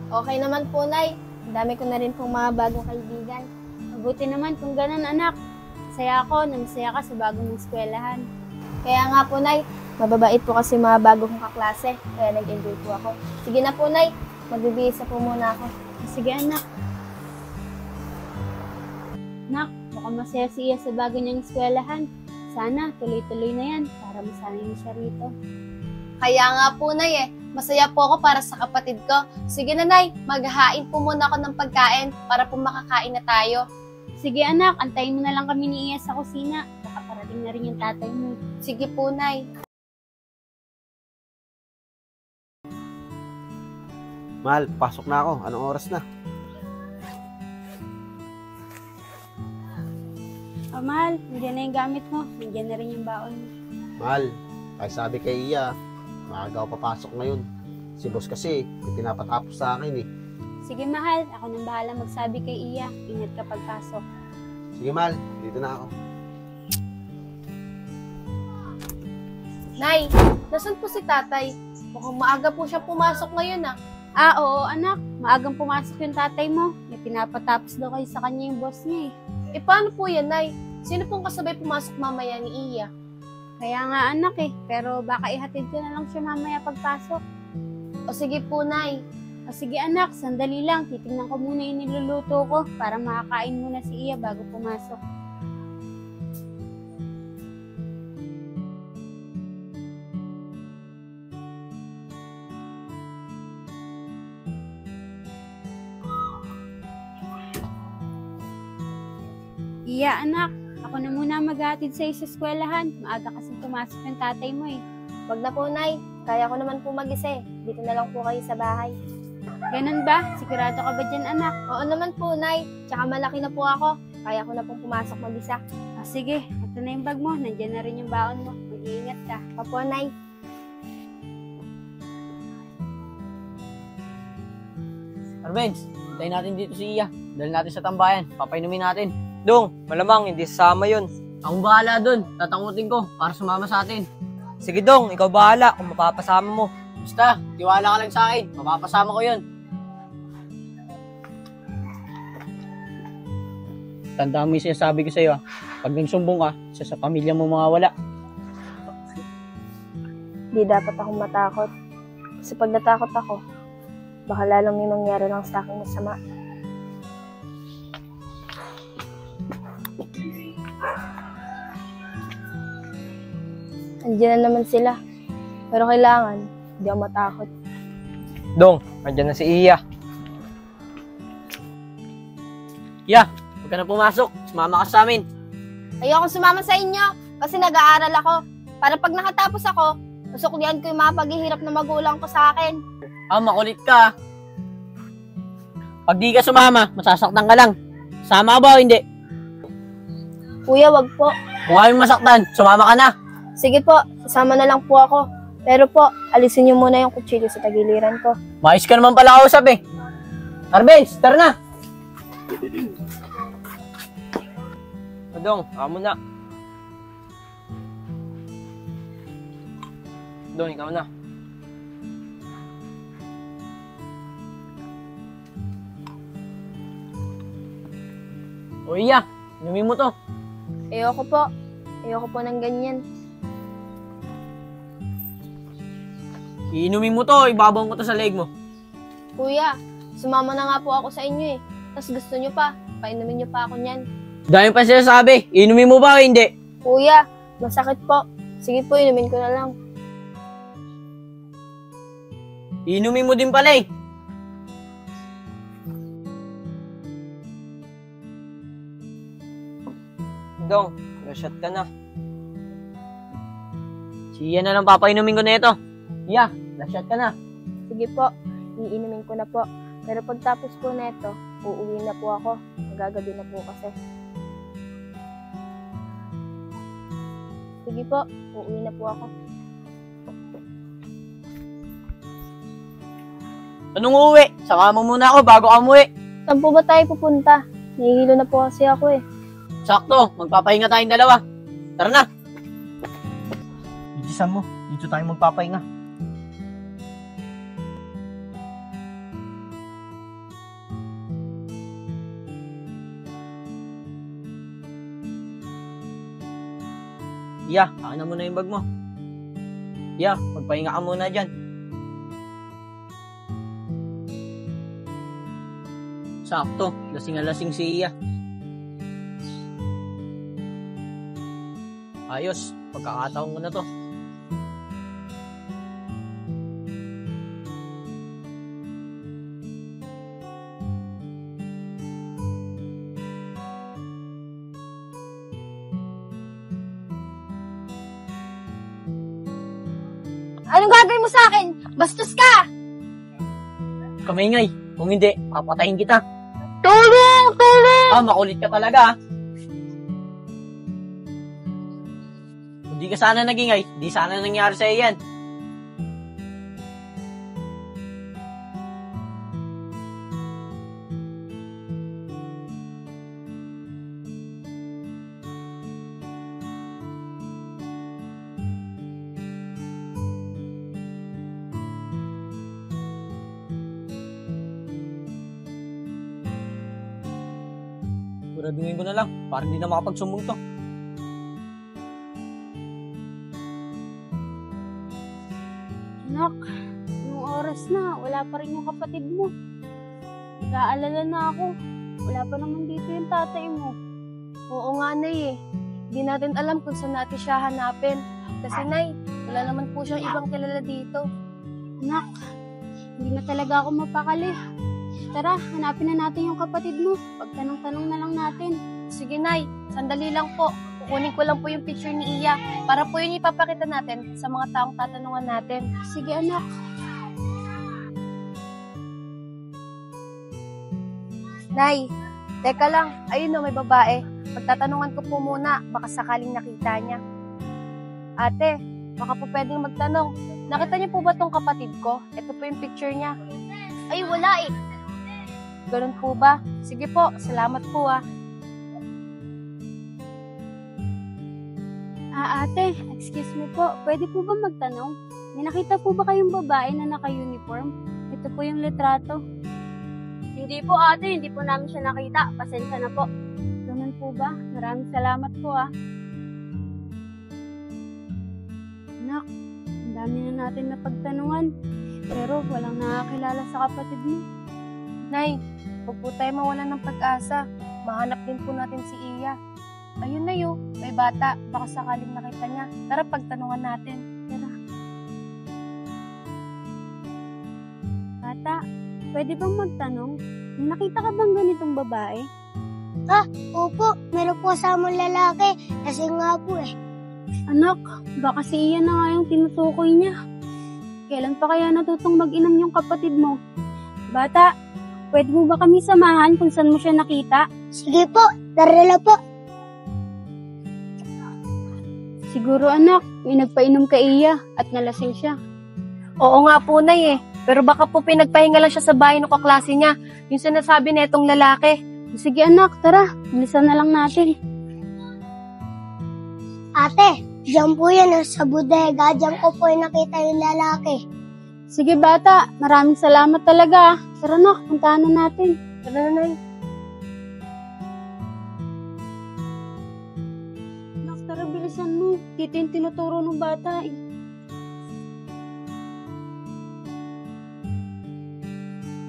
Okay naman po, Nay. Ang dami ko na rin pong mga bagong kaibigan. Mabuti naman kung ganun anak. Saya ako na masaya ka sa bago mong eskwelahan. Kaya nga po, Nay, mababait po kasi mga bago kong kaklase. Kaya nag-enjoy po ako. Sige na po, Nay. Magbibihis na po muna ako. Sige anak. Nak, mukhang masaya si Iya sa bago niyang eskwelahan. Sana tuloy-tuloy na yan para masanay niya siya rito. Kaya nga po, Nay Masaya po ako para sa kapatid ko. Sige na, Nay. Maghahain po muna ako ng pagkain para po makakain na tayo. Sige anak, antayin mo na lang kami ni Iya sa kusina. Baka parating na rin yung tatay mo. Sige po, Nay. Mahal, pasok na ako. Anong oras na? Oh, mahal, nandiyan na yung gamit mo. Nandiyan na rin yung baon mo. Mahal, kahit sabi kay Iya, maaga ako papasok ngayon. Si boss kasi, may pinapatapos sa akin Sige mahal, ako nang bahala magsabi kay Iya. Ingat ka pagpasok. Sige mahal, dito na ako. Nay, nasan po si tatay? Mukhang maaga po siya pumasok ngayon Oo anak, maagang pumasok yung tatay mo. May pinapatapos daw kayo sa kanya yung boss niya Paano po yan, Nay? Sino pong kasabay pumasok mamaya ni Iya? Kaya nga anak pero baka ihatid ko na lang siya mamaya pagpasok. O sige po, Nay. O sige anak, sandali lang. Titingnan ko muna yung niluluto ko para makakain muna si Iya bago pumasok. Iya, anak. Ako na muna maghatid sa eskwelahan. Maaga kasing pumasok yung tatay mo eh. Wag na po, Nay. Kaya ko naman po mag-isa eh. Dito na lang po kayo sa bahay. Ganun ba? Sigurado ka ba dyan, anak? Oo naman po, Nay. Tsaka malaki na po ako. Kaya ko na pong pumasok mag-isa. Sige, ito na yung bag mo. Nandiyan na rin yung baon mo. Mag-iingat ka. Opo, Nay. Arbenz, hintayin natin dito si Iya. Dali natin sa tambayan. Papainumin natin. Dong, malamang hindi sasama yun. Akong bahala dun. Tatangutin ko para sumama sa atin. Sige Dong, ikaw bahala kung mapapasama mo. Basta, tiwala ka lang sa akin. Mapapasama ko yun. Tandaan mo yung sinasabi ko sa'yo. Pag nagsumbong ka, sa pamilya mo mawawala. Di dapat akong matakot. Kasi pag natakot ako, baka lalong may mangyari lang sa akin masama. Andiyan na naman sila. Pero kailangan, hindi ako matakot. Dong, andyan na si Iya. Iya, huwag ka na pumasok. Sumama ka sa amin. Ayoko sumama sa inyo kasi nag-aaral ako. Para pag nakatapos ako, susuklian ko yung mga paghihirap na magulang ko sa akin. Makulit ka. Pag di ka sumama, masasaktan ka lang. Sama ka ba o hindi? Kuya, wag po. Kung ayaw masaktan, sumama ka na. Sige po, sasama na lang po ako. Pero po, alisin niyo muna yung kutsilyo sa tagiliran ko. Maayos ka naman pala kausap eh. Arbenz, tara na. Dong, ako muna. Dong, ikaw na. O Iya, inumin mo to. Ayoko po. Ayoko po ng ganyan. Iinumin mo to, ibabaw ko to sa leg mo. Kuya, sumama na nga po ako sa inyo eh. Tapos gusto niyo pa, painumin niyo pa ako niyan. Dahil pa sinasabi, inumin mo ba o hindi? Kuya, masakit po. Sige po, inumin ko na lang. Inumin mo din pala eh. Dong, shot ka na. Siya na lang papainumin ko na ito. Iya, shot ka na. Sige po, iinumin ko na po. Pero pagtapos po na ito, uuwi na po ako. Magagabi na po kasi. Sige po, uuwi na po ako. Anong uuwi? Saka mo muna ako bago ka umuwi. Saan po ba tayo pupunta? Nahihilo na po kasi ako eh. Sakto, magpapahinga tayong dalawa. Tara na. Bilisan mo, dito tayo magpapahinga. Iya, akin na muna yung bag mo. Iya, magpahinga ka muna dyan. Sakto, lasing na lasing si Iya. Ayos, pagkakataon ko na to. Anong gagawin mo sa akin? Bastos ka! Kamingay, kung hindi, papatayin kita. Tulong! Tulong! Makulit ka talaga. Kung di ka sana nagingay, di sana nangyari sa'yo yan. Siguraduhin ko na lang, para hindi na makapagsumbong to. Anak, yung oras na, wala pa rin yung kapatid mo. Nag-aalala na ako. Wala pa naman dito yung tatay mo. Oo nga, Nay eh. Hindi natin alam kung saan natin siya hanapin. Kasi Nay, wala naman po siyang ibang kilala dito. Anak, hindi na talaga ako mapakali. Tara, hanapin na natin yung kapatid mo. Pagtanong-tanong na lang natin. Sige, Nay. Sandali lang po. Kukunin ko lang po yung picture ni Iya para po yun ipapakita natin sa mga taong tatanungan natin. Sige anak. Nay, teka lang. Ayun o, may babae. Pagtatanungan ko po muna, baka sakaling nakita niya. Ate, baka po pwedeng magtanong. Nakita niyo po ba tong kapatid ko? Ito po yung picture niya. Ay, wala eh. Ganun po ba? Sige po, salamat po ah. Ate, excuse me po. Pwede po ba magtanong? May nakita po ba kayong babae na naka-uniform? Ito po yung litrato. Hindi po ate, hindi po namin siya nakita. Pasensya na po. Ganun po ba? Maraming salamat po ah. Anak, ang dami na natin na pagtanungan. Pero walang nakakilala sa kapatid mo. Nay, huwag po tayo mawalan ng pag-asa. Mahanap din po natin si Iya. Ayun na yun, may bata. Baka sakaling nakita niya. Tara, pagtanungan natin. Tara. Bata, pwede bang magtanong? Nakita ka bang ganitong babae? Opo, meron po kasamang lalaki. Kasi nga po eh. Anak, baka si Ian na nga yung tinutukoy niya. Kailan pa kaya natutong mag-inom yung kapatid mo? Bata, pwede mo ba kami samahan kung saan mo siya nakita? Sige po, tara po. Siguro anak, may nagpainom kay Iya at nalasing siya. Oo nga po, Nay eh. Pero baka po pinagpahinga lang siya sa bahay ng kaklase niya. Yung sinasabi na itong lalaki. Sige anak, tara, bilisan na lang natin. Ate, diyan po yan sa bodega. Diyan ko po nakita yung lalaki. Sige bata, maraming salamat talaga. Tara na, puntahan na natin. Tara na, Nay. Anak, tara bilisan mo. Dito yung tinuturo ng bata eh.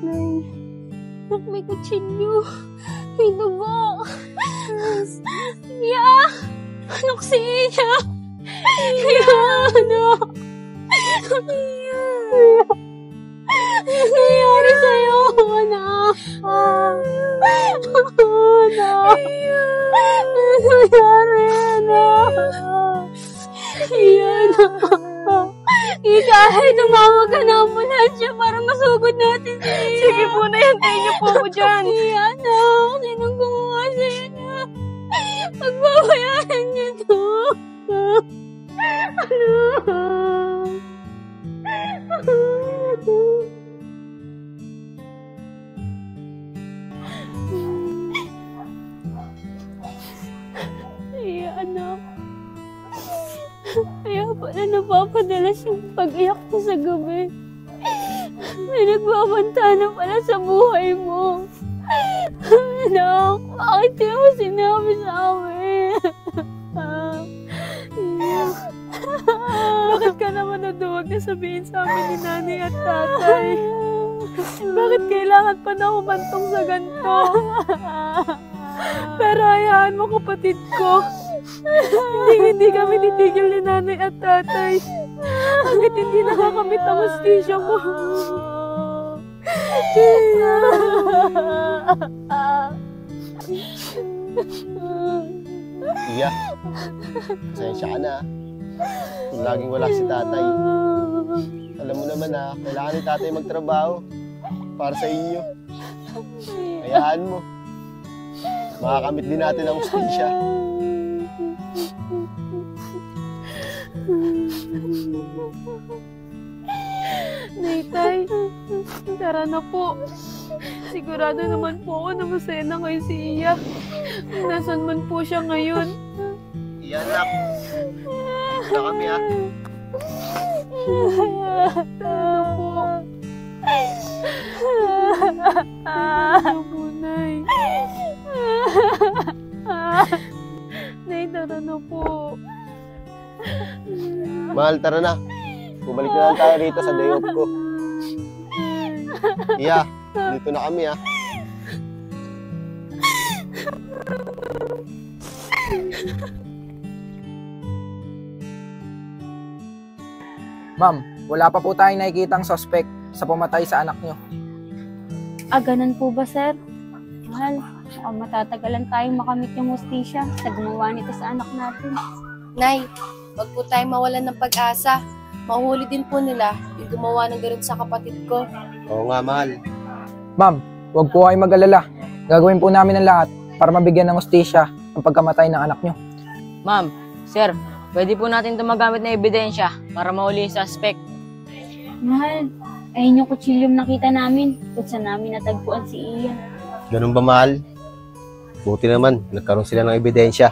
Nay, anak, may kutsilyo. May dugo. Iya! Anak si Iya! Iya! Anak! Iya! Ano nangyari sa'yo, anak? Anak! Ano nangyari, anak? Iya, anak! Kahit tumawag ka na ambulansya para masugod natin si Iya. Sige po, Nay. Hantayin niyo po ako dyan. Iya, anak. Sinong gumawa sa'yo, anak? Pagbabayaran niyo to. Iya, anak. Kaya pala napapadalas yung pag-iyak ko sa gabi. May nagbabanta na pala sa buhay mo. Anak, bakit di mo sinabi sa amin? Bakit ka naman naduwag na sabihin sa amin ni nanay at tatay? Bakit kailangan pa na humantong sa ganito? Pero hayaan mo, kapatid ko. Hindi kami titigil ni nanay at tatay. Hanggat hindi nakakamit ang hustisya mo. Iya, pasensya ka na. Kung laging wala si tatay. Alam mo naman na kailangan ni tatay magtrabaho para sa inyo. Hayaan mo. Makakamit din natin ang hustisya. Nay, tara na po. Sigurado naman po ako na masaya na kayo si Iya. Nasaan man po siya ngayon. Iya, anak. Wala kami, ha? Tara na po. Tara na po, Nay. Nay, tara na po. Mahal, tara na. Bumalik na lang tayo rito sa day off ko. Iya, dito na kami, ha? Ma'am, wala pa po tayong nakikitang suspect sa pumatay sa anak nyo. Ganun po ba, sir? Mahal, mukhang matatagalan tayong makamit yung hustisya sa gumawa nito sa anak natin. Nay, wag po tayong mawalan ng pag-asa. Mahuhuli din po nila yung gumawa ng ganun sa kapatid ko. Oo nga, mahal. Ma'am, huwag po kayong mag-alala. Gagawin po namin ang lahat para mabigyan ng hustisya ang pagkamatay ng anak nyo. Ma'am, sir, pwede po natin ito magamit na ebidensya para mahuli yung suspect. Mahal, ayun yung kutsilyong nakita namin kung saan namin natagpuan si Iya. Ganun ba, mahal? Buti naman, nagkaroon sila ng ebidensya.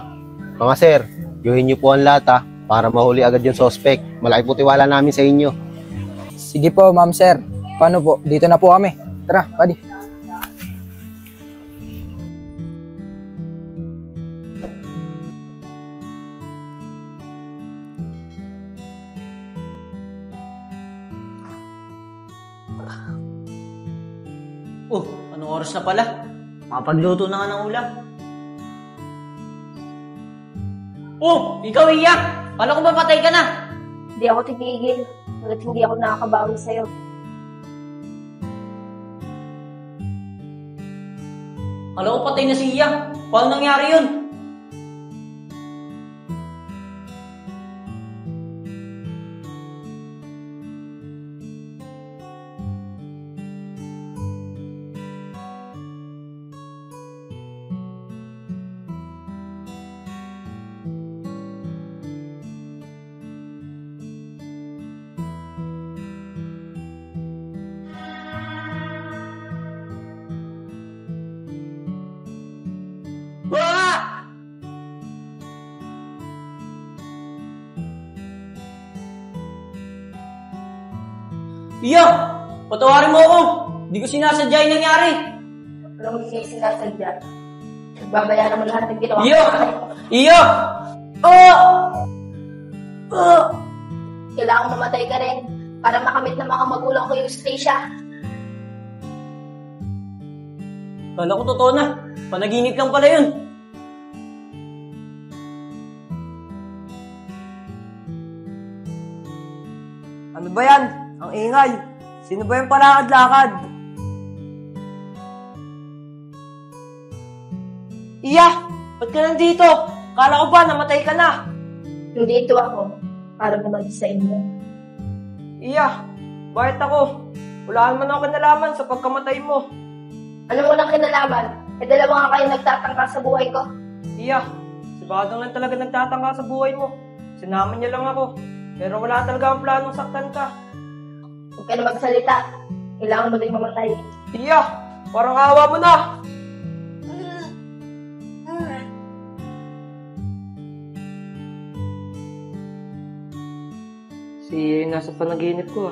Mga sir, gawin niyo po ang lahat para mahuli agad yung suspect. Malaki po tiwala namin sa inyo. Sige po, ma'am sir. Paano po? Dito na po kami. Tara, buddy. Oh, anong oras na pala? Makapagluto na nga ng ulam. Oh, ikaw Iya! Kala ko ba patay ka na? Hindi ako tigigil. Hanggat hindi ako nakakabawi sa'yo. Kala ko patay na si Iya. Paano nangyari yun? Ah! Iya! Patawarin mo ako! Hindi ko sinasadya yung nangyari! Alam mo hindi sinasadya. Babayaran mo lahat ng ginawa. Iya! Iya! Oh! Oh! Kailangan mamatay ka rin para makamit ng mga magulang ko yung hustisya. Kala ko totoo na. Panaginip lang pala yun. Ano ba yan? Ang ingay. Sino ba yung palakad-lakad? Iya! Ba't ka nandito? Kala ko ba namatay ka na? Nandito ako para bumalik sa inyo. Iya! Bakit ako? Wala naman ako kinalaman sa pagkamatay mo. Ano mo lang kinalaman? E dalawa nga kayo nagtatangka sa buhay ko. Iya! Si Badong lang talaga nagtatangka sa buhay mo. Sinama niya lang ako. Pero wala talaga ang planong saktan ka. Huwag ka na magsalita. Kailangan mo din mamatay. Iya! Parang awa mo na! Si nasa panaginip ko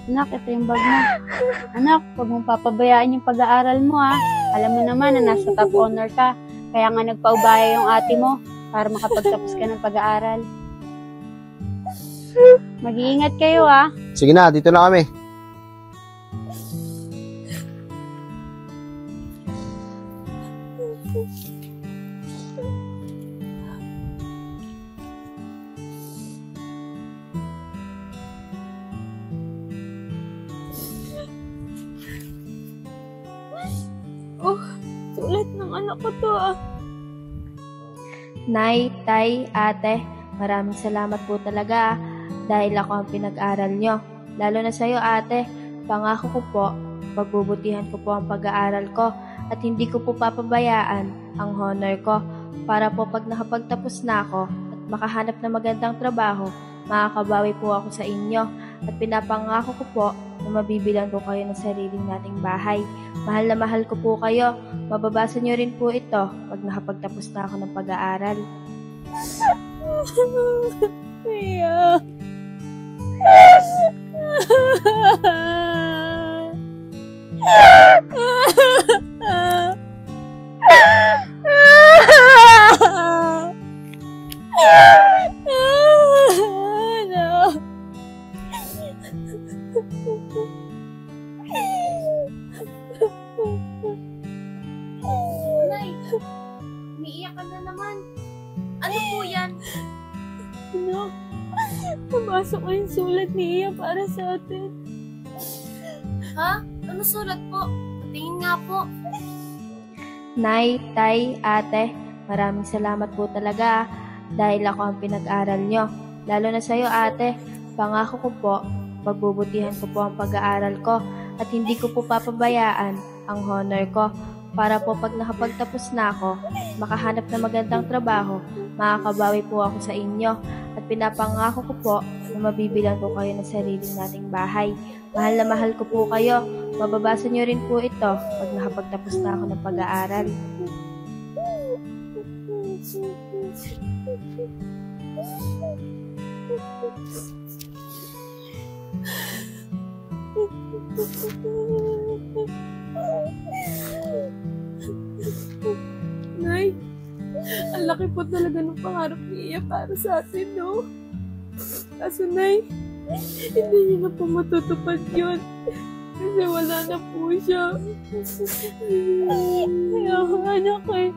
Anak, ito yung bag mo. Anak, huwag mong papabayaan yung pag-aaral mo Alam mo naman na nasa top honor ka. Kaya nga nagpaubaya yung ate mo para makapagtapos ka ng pag-aaral. Mag-iingat kayo Sige na, dito na kami. Sulit ng anak ko to Nay, Tay, Ate, maraming salamat po talaga dahil ako ang pinag-aral nyo. Lalo na sa'yo, Ate, pangako ko po, pagbubutihan ko po ang pag-aaral ko at hindi ko po papabayaan ang honor ko para po pag nakapagtapos na ako at makahanap ng magandang trabaho, makakabawi po ako sa inyo at pinapangako ko po na mabibilan ko kayo ng sariling nating bahay. Mahal na mahal ko po kayo. Mababasa nyo rin po ito pag nakapagtapos na ako ng pag-aaral. Iya. Nay, umiiyak ka na naman. Ano po yan? nabasa ko yung sulat ni Iya para sa atin. Ha? Ano sulat po? Tingin nga po. Nay, tay, ate, maraming salamat po talaga dahil ako ang pinag-aral nyo. Lalo na sa'yo, ate. Pangako ko po, pagbubutihan ko po ang pag-aaral ko at hindi ko po papabayaan ang honor ko para po pag nakapagtapos na ako, makahanap ng magandang trabaho, makakabawi po ako sa inyo at pinapangako ko po na mabibilan ko kayo ng sarili nating bahay. Mahal na mahal ko po kayo. Mababasa nyo rin po ito pag nakapagtapos na ako ng pag-aaral. Nay, ang laki po talaga ng pangarap ni Iya para sa atin, no? Kaso, Nay, hindi niyo na po matutupad yun. Kasi wala na po siya. Kaya ako, anak eh.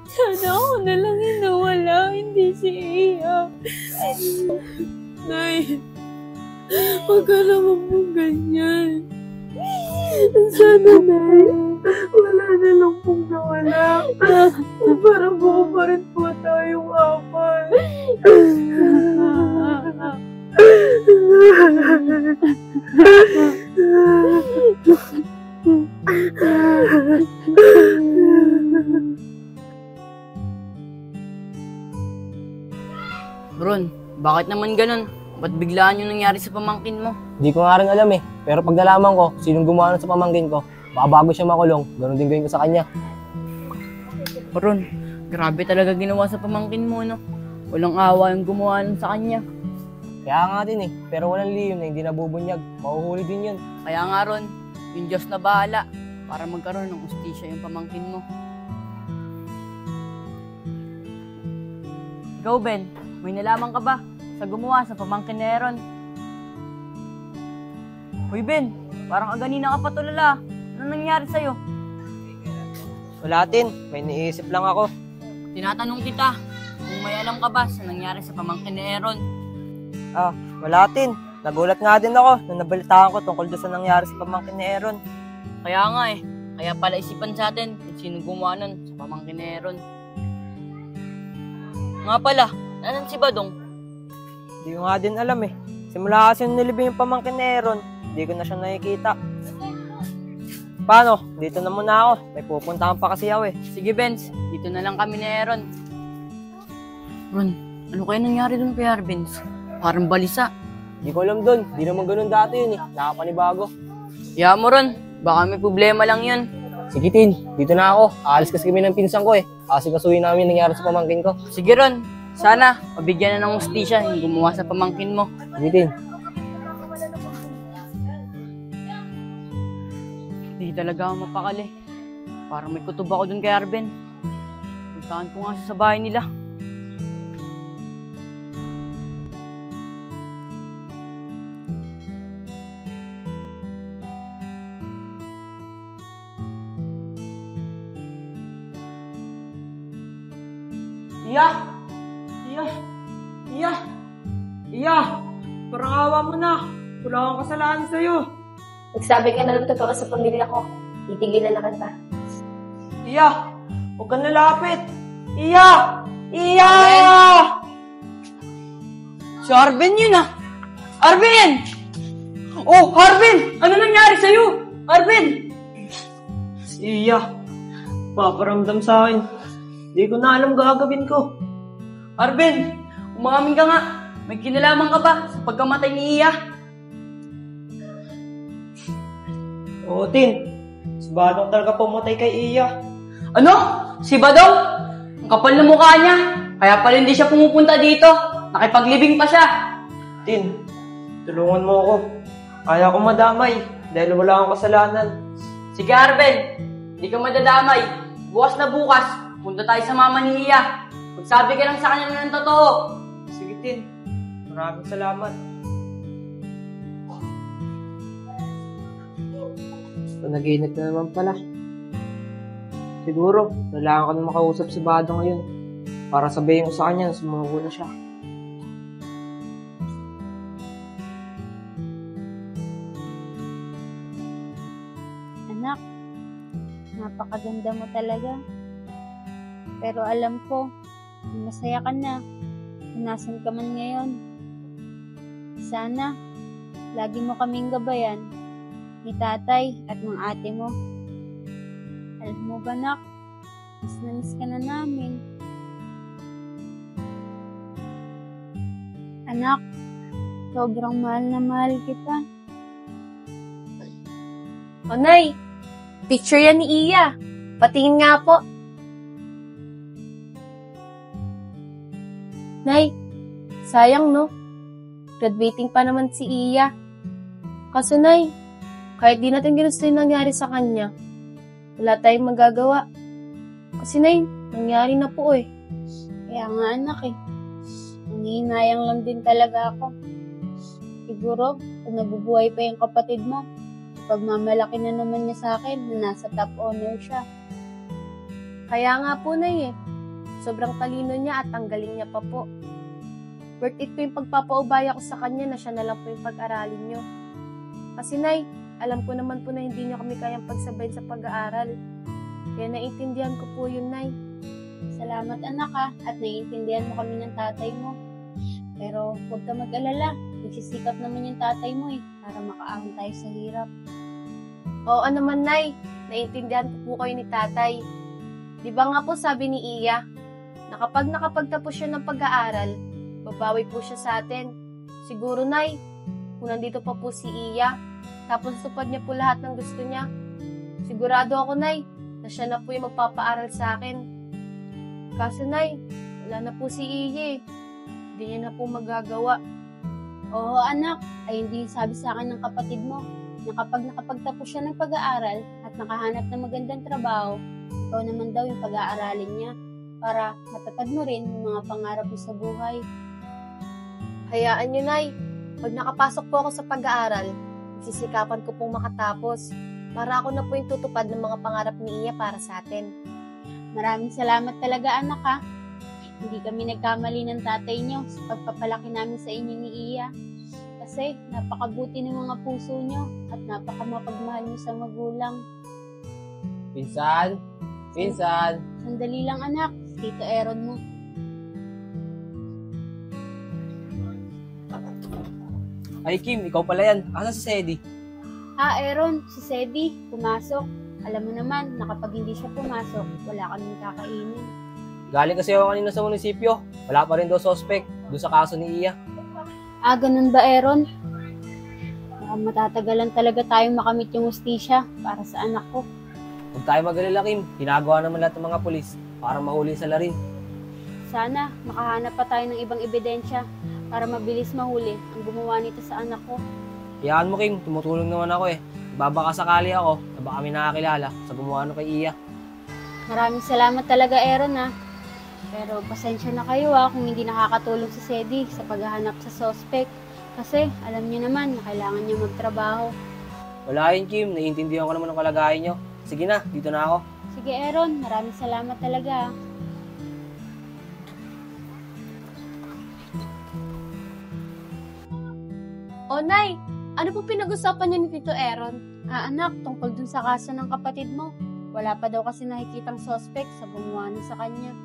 Sana ako na lang yung nawala, hindi si Iya. Nay, huwag ka naman pong ganyan. Sana, Nay, wala na lang pong nawala. Para buo pa rin po tayong apat. Ron, bakit naman ganun? Ba't biglaan yung nangyari sa pamangkin mo? Di ko nga rin alam eh. Pero pag nalaman ko, sinong gumawa nun sa pamangkin ko, baka bago siya makulong, ganun din gawin ko sa kanya. Ron, grabe talaga ginawa sa pamangkin mo, no? Walang awa yung gumawa nun sa kanya. Kaya nga din eh, pero walang lihim na hindi nabubunyag. Mahuhuli din yun. Kaya nga Ron, yung Diyos na bahala para magkaroon ng ustisya yung pamangkin mo. Ikaw, Ben, may nalaman ka ba sa gumawa sa pamangkin ni Aaron? Hoy Ben, parang aganina ka pa tulala. Ano nangyari sa'yo? Wala tin, may niisip lang ako. Tinatanong kita kung may alam ka ba sa nangyari sa pamangkin ni Aaron. Wala tin. Nagulat nga din ako nung nabalitaan ko tungkol doon sa nangyari sa pamangkin ni Aaron. Kaya nga eh, kaya pala isipan sa atin kung sino gumawa nun sa pamangkin ni Aaron. Nga pala, nasan si Badong? Hindi ko nga din alam eh. Simula kasi nung nilibing yung pamangkin ni Aaron, hindi ko na siya nakikita. Paano? Dito na muna ako. May pupuntahan pa kasi ako eh. Sige Benz, dito na lang kami ni Aaron. Ron, ano kaya nangyari dun kay Benz? Parang balisa. Hindi ko alam doon. Hindi naman ganun dati yun eh. Nakapanibago. Kaya mo Ron, baka may problema lang yun. Sige Tin, dito na ako. Aalis kasi kami ng pinsan ko eh. Kasi kasuhin namin yung nangyari sa pamangkin ko. Sige Ron, sana mabigyan na ng hustisya yung gumawa sa pamangkin mo. Sige Tin. Hindi talaga ako mapakali. Parang may kutob ako dun kay Arben. Puntahan ko nga siya sa bahay nila. Iya! Parang awa mo na. Wala akong kasalanan sa'yo. Nagsabi ka na totoo sa pamilya ko. Titigilan na kita. Iya! Huwag kang lalapit! Iya! Iya! Si Arben yun ah! Arben! Oh, Arben! Ano nangyari sa'yo? Arben! Iya! Paparamdam sa akin. Hindi ko na alam gagawin ko. Arben! Umamin ka nga! May kinalaman ka ba sa pagkamatay ni Iya? Oo, Tin. Si Badong talaga pumatay kay Iya. Ano? Si Badong? Ang kapal na mukha niya. Kaya pala hindi siya pumupunta dito. Nakipaglibing pa siya. Tin, tulungan mo ako. Kaya ko madamay dahil wala akong kasalanan. Sige Arben, hindi ka madadamay. Bukas na bukas, punta tayo sa mama ni Iya. Magsabi ka lang sa kanya ng totoo. Sige, Tin. Maraming salamat. Nag-iinit na naman pala. Siguro, kailangan ko na makausap si Bado ngayon para sabihin ko sa kanya na sumuko na siya. Anak, napakaganda mo talaga. Pero alam ko, masaya ka na. Kung nasan ka man ngayon. Sana, lagi mo kaming gabayan ni tatay at mga ate mo. Alam mo ba, nak? Miss na miss ka na namin. Anak, sobrang mahal na mahal kita. O, Nay, picture yan ni Iya. Patingin nga po. Nay, sayang no? Graduating pa naman si Iya. Kaso Nay, kahit di natin ginusto yung nangyari sa kanya, wala tayong magagawa. Kasi Nay, nangyari na po eh. Kaya nga anak eh. Nangihinayang lang din talaga ako. Siguro, kung nabubuhay pa yung kapatid mo, pagmamalaki na naman niya sa akin na nasa top honor siya. Kaya nga po Nay eh. Sobrang talino niya at ang galing niya pa po. Worth it po yung pagpapaubaya ko sa kanya na siya na lang po yung pag-aralin niyo. Kasi Nay, alam ko naman po na hindi niyo kami kayang pagsabayin sa pag-aaral. Kaya naiintindihan ko po yun, Nay. Salamat anak ha, at naiintindihan mo kami ng tatay mo. Pero huwag ka mag-alala, nagsisikap naman yung tatay mo eh, para makaahon tayo sa hirap. Oo naman, Nay. Naiintindihan ko po kayo ni tatay. Di ba nga po sabi ni Iya, na kapag nakapagtapos siya ng pag-aaral, babawi po siya sa atin. Siguro, Nay, kung nandito pa po si Iya, tapos supad niya po lahat ng gusto niya, sigurado ako, Nay, na siya na po yung magpapaaral sa akin. Kaso, Nay, wala na po si Iya eh. Hindi niya na po magagawa. Oo anak, ay hindi sabi sa akin ng kapatid mo na kapag nakapagtapos siya ng pag-aaral at nakahanap ng magandang trabaho, ikaw naman daw yung pag-aaralin niya para matatag mo rin yung mga pangarap mo sa buhay. Hayaan niyo, Nay. Pag nakapasok po ako sa pag-aaral, sisikapan ko pong makatapos para ako na po yung tutupad ng mga pangarap ni Iya para sa atin. Maraming salamat talaga anak ha. Hindi kami nagkamali ng tatay niyo sa pagpapalaki namin sa inyo ni Iya. Kasi napakabuti ng mga puso niyo at napakamapagmahal niyo sa magulang. Pinsan! Pinsan! Sandali lang anak, Tito Aaron mo. Ay Kim, ikaw pala yan. Asa si Sedi? Aaron, si Sedi, pumasok. Alam mo naman na kapag hindi siya pumasok, wala kaming kakainin. Galing kasi ako kanina sa munisipyo. Wala pa rin daw suspect doon sa kaso ni Iya. Ganun ba, Aaron? Matatagalan talaga tayong makamit yung hustisya para sa anak ko. Huwag tayo mag-alala, Kim. Ginagawa naman lahat ng mga pulis para mahuli sa larin. Sana makahanap pa tayo ng ibang ebidensya para mabilis mahuli ang gumawa nito sa anak ko. Hayaan mo, Kim. Tumutulong naman ako eh. Babaka sakali ako na baka kami nakakilala sa gumawa no kay Iya. Maraming salamat talaga, Aaron ha. Pero pasensya na kayo kung hindi nakakatulong si Sedi sa paghahanap sa suspect. Kasi alam niyo naman na kailangan niya magtrabaho. Wala yun, Kim. Naiintindihan ko naman ang kalagayan nyo. Sige na, dito na ako. Sige, Aaron. Maraming salamat talaga. O, Nay, ano po pinag-usapan niyo ni Tito Aaron? Anak, tungkol dun sa kaso ng kapatid mo. Wala pa daw kasi nakikitang suspect sa gumawa nun sa kanya.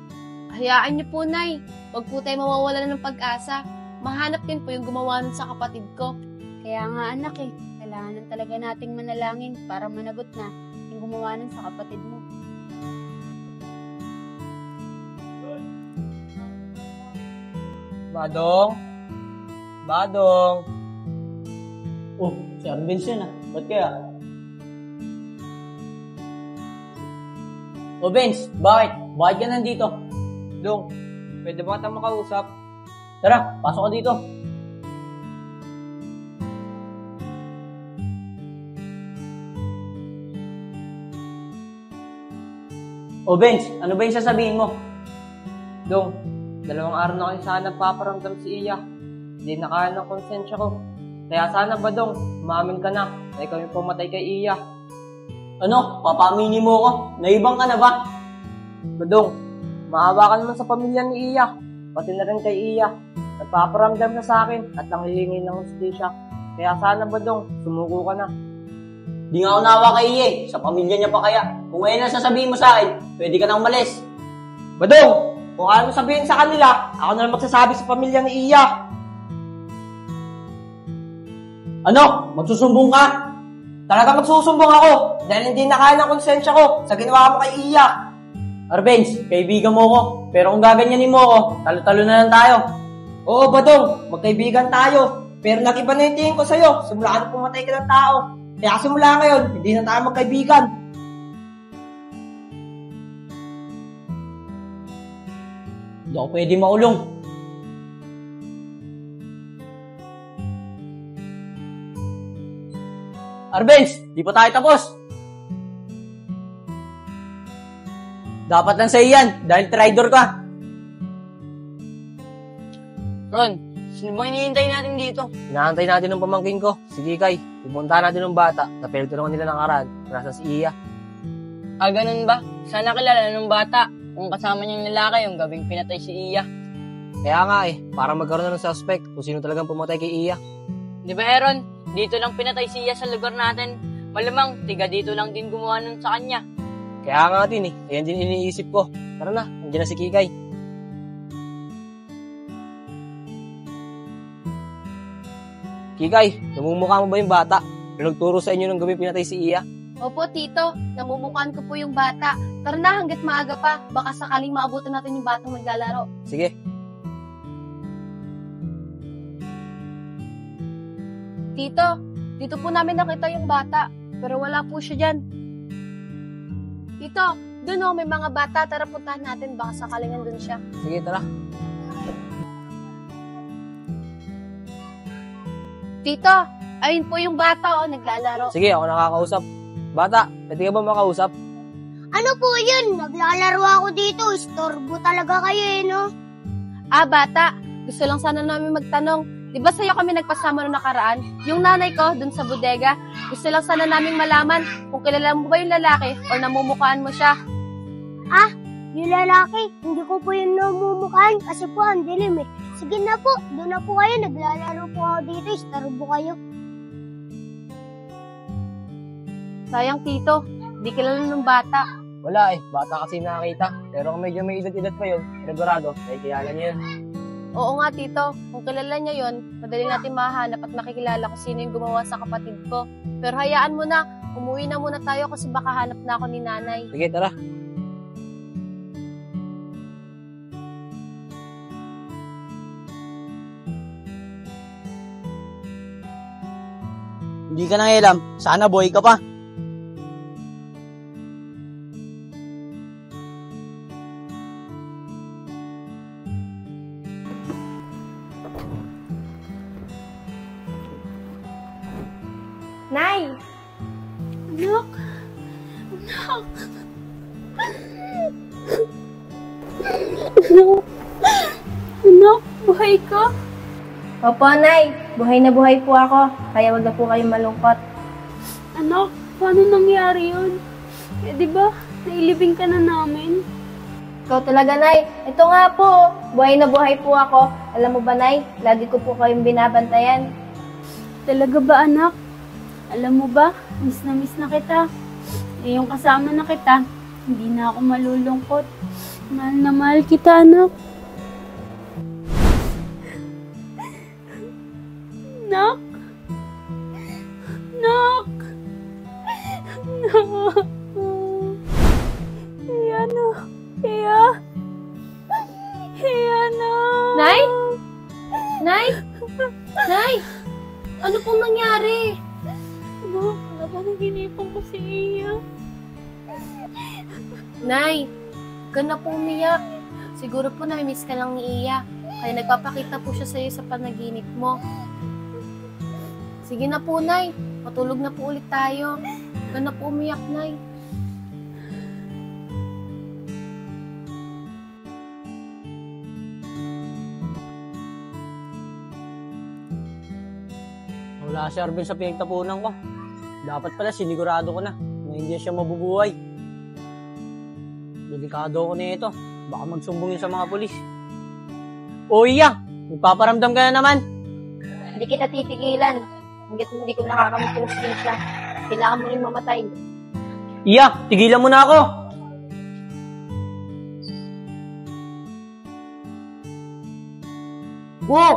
Hayaan niyo po, Nay. Huwag po tayo mawawalan ng pag-asa. Mahanap din po yung gumawa nun sa kapatid ko. Kaya nga anak kailangan talaga nating manalangin para managot na yung gumawa nun sa kapatid mo. Badong? Badong? Oh, si Arbenz yan ah. Ba't kaya? Oh, Benz, bakit? Bakit ka nandito? Dong, pwede ba kita makausap? Tara, pasok ka dito. Oh, Benz, ano ba yung sasabihin mo? Dong, 2 araw na kayo sana paparamdam si Iya. Hindi nakaya ng konsensya ko. Kaya sana ba, Dong, umamin ka na ikaw yung pumatay kay Iya. Ano? Papamini mo ko? Naibang ka na ba? Badong, maawa ka naman sa pamilya ni Iya. Pati na rin kay Iya. Nagpaparamdam na sa akin at nanghihingi ng hustisya. Kaya sana, Badong, sumuko ka na. Di nga ako nawa kay Iya eh. Sa pamilya niya pa kaya. Kung ngayon na sasabihin mo sa akin, pwede ka nang umalis. Badong, kung ayaw mo sabihin sa kanila, ako na lang magsasabi sa pamilya ni Iya. Ano? Magsusumbong ka? Talaga magsusumbong ako dahil hindi nakaya ng konsensya ko sa ginawa mo kay Iya. Arbenz, kaibigan mo ko. Pero kung gaganyanin mo ko, talo-talo na lang tayo. Oo, Badong, magkaibigan tayo. Pero nag-iba na yung tingin ko sa'yo. Simula ka na pumatay ka ng tao. Kaya simula ngayon, hindi na tayo magkaibigan. Hindi ako pwede maulong. Arbenz, di pa tayo tapos. Dapat lang sa'yo yan, dahil traitor ka. Ron, sino ba hinihintay natin dito? Inaantay natin ng pamangkin ko, si Kikay. Pupunta natin ng bata, napelto nila ng aral, nasa si Iya. Ah, ganun ba? Sana kilala ng bata. Kung kasama niyang lalaki yung gabing pinatay si Iya. Kaya nga para magkaroon na ng suspect kung sino talagang pumatay kay Iya. Di ba, Aaron? Dito lang pinatay si Iya sa lugar natin. Malamang, tiga dito lang din gumawa nun sa kanya. Kaya nga din ayan din iniisip ko. Tara na, nandiyan na si Kikay. Kikay, namumukha mo ba yung bata? Nagturo sa inyo ng gabi pinatay si Iya? Opo, Tito. Namumukhaan ko po yung bata. Tara na, hanggat maaga pa. Baka sakaling maabutan natin yung batang maglalaro. Sige. Tito, dito po namin nakita yung bata. Pero wala po siya dyan. Tito, doon may mga bata. Tara puntahan natin. Baka sakaling nandun siya. Sige, tara. Tito, ayun po yung bata naglalaro. Sige, ako nakakausap. Bata, pwede ka ba makausap? Ano po yun? Naglalaro ako dito. Istorbo talaga kayo no? Ah, bata. Gusto lang sana namin magtanong. Di ba sa'yo kami nagpasama noong nakaraan? Yung nanay ko, dun sa bodega. Gusto lang sana naming malaman kung kilala mo ba yung lalaki o namumukhaan mo siya. Ah, yung lalaki. Hindi ko po yun namumukhaan kasi po ang dilim eh. Sige na po, doon na po kayo. Naglalaro po ako dito. Istorbo kayo. Sayang, Tito. Di kilala ng bata. Wala bata kasi nakakita. Pero kung medyo may edad-edad pa yun, sigurado, ay kilala niya yun. Oo nga, Tito. Kung kilala niya yon, madali natin mahanap at makikilala kung sino yung gumawa sa kapatid ko. Pero hayaan mo na. Umuwi na muna tayo kasi baka hanap na ako ni nanay. Sige, tara. Hindi ka nangialam. Sana boy ka pa. Nay! Anak! Anak! Anak, buhay ka? Opo, Nay. Buhay na buhay po ako. Kaya wag na po kayong malungkot. Anak, paano nangyari yun? Di ba, nailibing ka na namin? Ikaw talaga, Nay. Ito nga po. Buhay na buhay po ako. Alam mo ba, Nay? Lagi ko po kayong binabantayan. Talaga ba, anak? Alam mo ba, miss na kita. Yung kasama na kita, hindi na ako malulungkot. Mahal na mahal kita, anak. Nak? Nak? Nak? Iya na. Iya. Iya na. Nay? Nay? Nay? Ano pong nangyari? Anak, wala ba naginipan ko si Iya? Nay, huwag ka na po umiyak. Siguro po namimiss ka lang ni Iya. Kaya nagpapakita po siya sa'yo sa panaginip mo. Sige na po, Nay. Matulog na po ulit tayo. Huwag ka na po umiyak, Nay. Wala si Arvin sa pinagtapunan ko. Dapat pala sinigurado ko na hindi siya mabubuhay. Delikado ko na ito. Baka magsumbong yun sa mga pulis. O Iya, magpaparamdam ka na naman. Hindi kita titigilan. Hanggat hindi ko nakakamit yung siya. kailangan mo rin mamatay. Iya, tigilan mo na ako. Woo!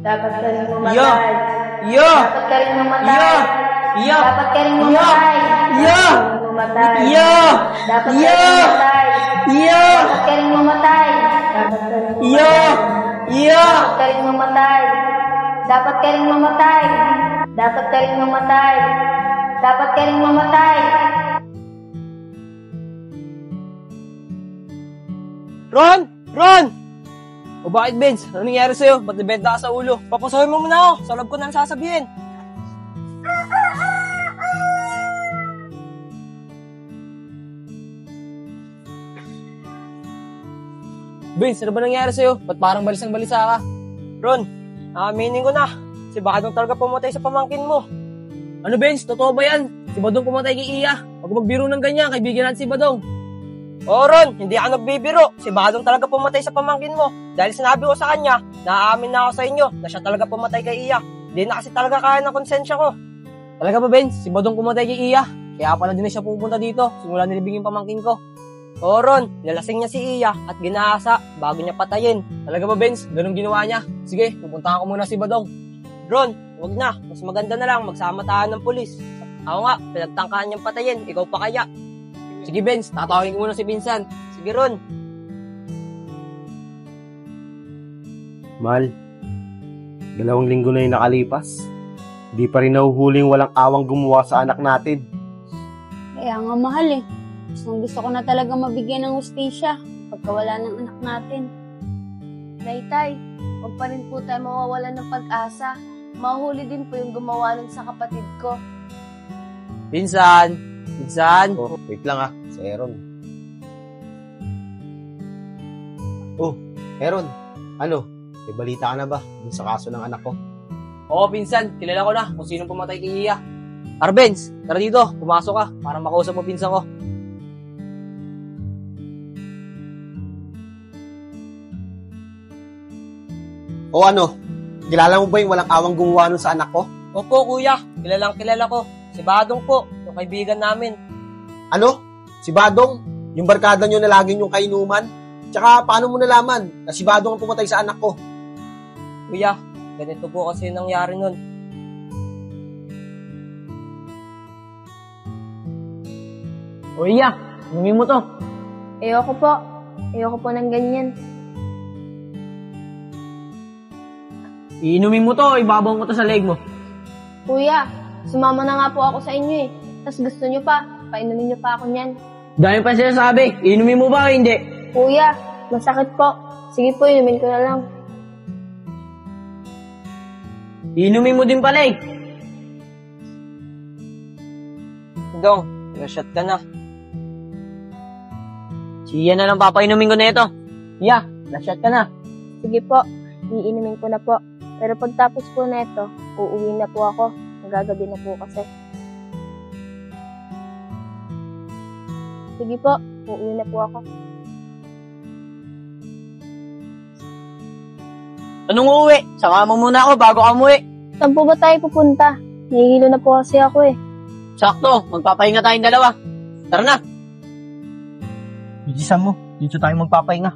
Dapat ka rin mamatay. Iya! Iya! Dapat ka rin mamatay. Iya! Iya! Dapat ka rin Iya! mamatay. Iya! Mamatay. Iya! Dapat ka Iya! rin mamatay. Iya! Dapat ka rin mamatay. Dapat ka rin Iya! Iya! Dapat ka rin mamatay. Dapat ka rin mamatay. Dapat ka rin mamatay. Dapat ka rin mamatay. Ron! Ron! O bakit, Benz? Ano nangyari sa'yo? Ba't nabenta ka sa ulo? Papasahin mo muna ako. Sa loob ko na sasabihin. Benz, ano ba nangyari sa'yo? Ba't parang balisang-balisa ka? Ron, aminin ko na. Si Badong talaga pumatay sa pamangkin mo. Ano, Benz? Totoo ba yan? Si Badong pumatay kay Iya. Huwag magbiro ng ganyan. Kaibigan natin si Badong. Oo, Ron, hindi ako nagbibiro. Si Badong talaga pumatay sa pamangkin mo. Dahil sinabi ko sa kanya, naaamin na ako sa inyo na siya talaga pumatay kay Iya. Hindi na kasi talaga kaya ng konsensya ko. Talaga ba, Benz? Si Badong pumatay kay Iya. Kaya pala din na siya pupunta dito. Simula nilibing yung pamangkin ko. Oo, Ron, nilasing niya si Iya at ginahasa bago niya patayin. Talaga ba, Benz? Ganun ginawa niya? Sige, pupuntahan ko muna si Badong. Ron, wag na. Mas maganda na lang magsama tayo ng pulis. Ako nga, pinagtangkaan niyang patayin. Ikaw pa kaya? Sige, Benz, tatawagin ko muna si Vincent. Sige, Ron. Mal, 2 linggo na yung nakalipas. Di pa rin nahuhuling walang awang gumawa sa anak natin. Kaya nga mahal eh. Gusto ko na talaga mabigyan ng hustisya pagkawala ng anak natin. Nay-tay, huwag pa rin po tayo mawawalan ng pag-asa. Mahuli din po yung gumawa nun sa kapatid ko. Vincent! Vincent! Oh, wait lang si Aaron. Oh, Aaron, ano? May balita ka na ba dun sa kaso ng anak ko? Oo, Vincent, kilala ko na kung sino pumatay kay Iya. Arbenz, tara dito, pumasok ka para makausap mo pinsan ko. O ano? Kilala mo ba yung walang awang gumawa nun sa anak ko? Opo, kuya, kilalang kilala ko. Si Badong po, yung kaibigan namin. Ano? Si Badong? Yung barkada nyo na lagi yung kainuman? Tsaka paano mo nalaman na si Badong ang pumatay sa anak ko? Kuya, ganito po kasi nangyari nun. O Iya, inumin mo to. Ayoko po. Ayoko po ng ganyan. Iinumin mo to, ibabaw mo to sa leg mo. Kuya, sumama na nga po ako sa inyo eh. Tapos gusto nyo pa, painumin nyo pa ako niyan. Dahil pa sinasabi, iinumin mo ba o hindi? Kuya, masakit po. Sige po, inumin ko na lang. Iinumin mo din pala eh. Dong, nag-shot ka na. Siya na lang papainumin ko na ito. Iya, na-shot ka na. Sige po, iinumin ko na po. Pero pagtapos po na ito, uuwi na po ako. Nagagabi na po kasi. Sige po, uuwi na po ako. Anong uuwi? Saka mo muna ako bago ka umuwi. Saan po ba tayo pupunta? Nahihilo na po kasi ako eh. Sakto, magpapahinga tayong dalawa. Tara na. Bilisan mo, dito tayo magpapahinga.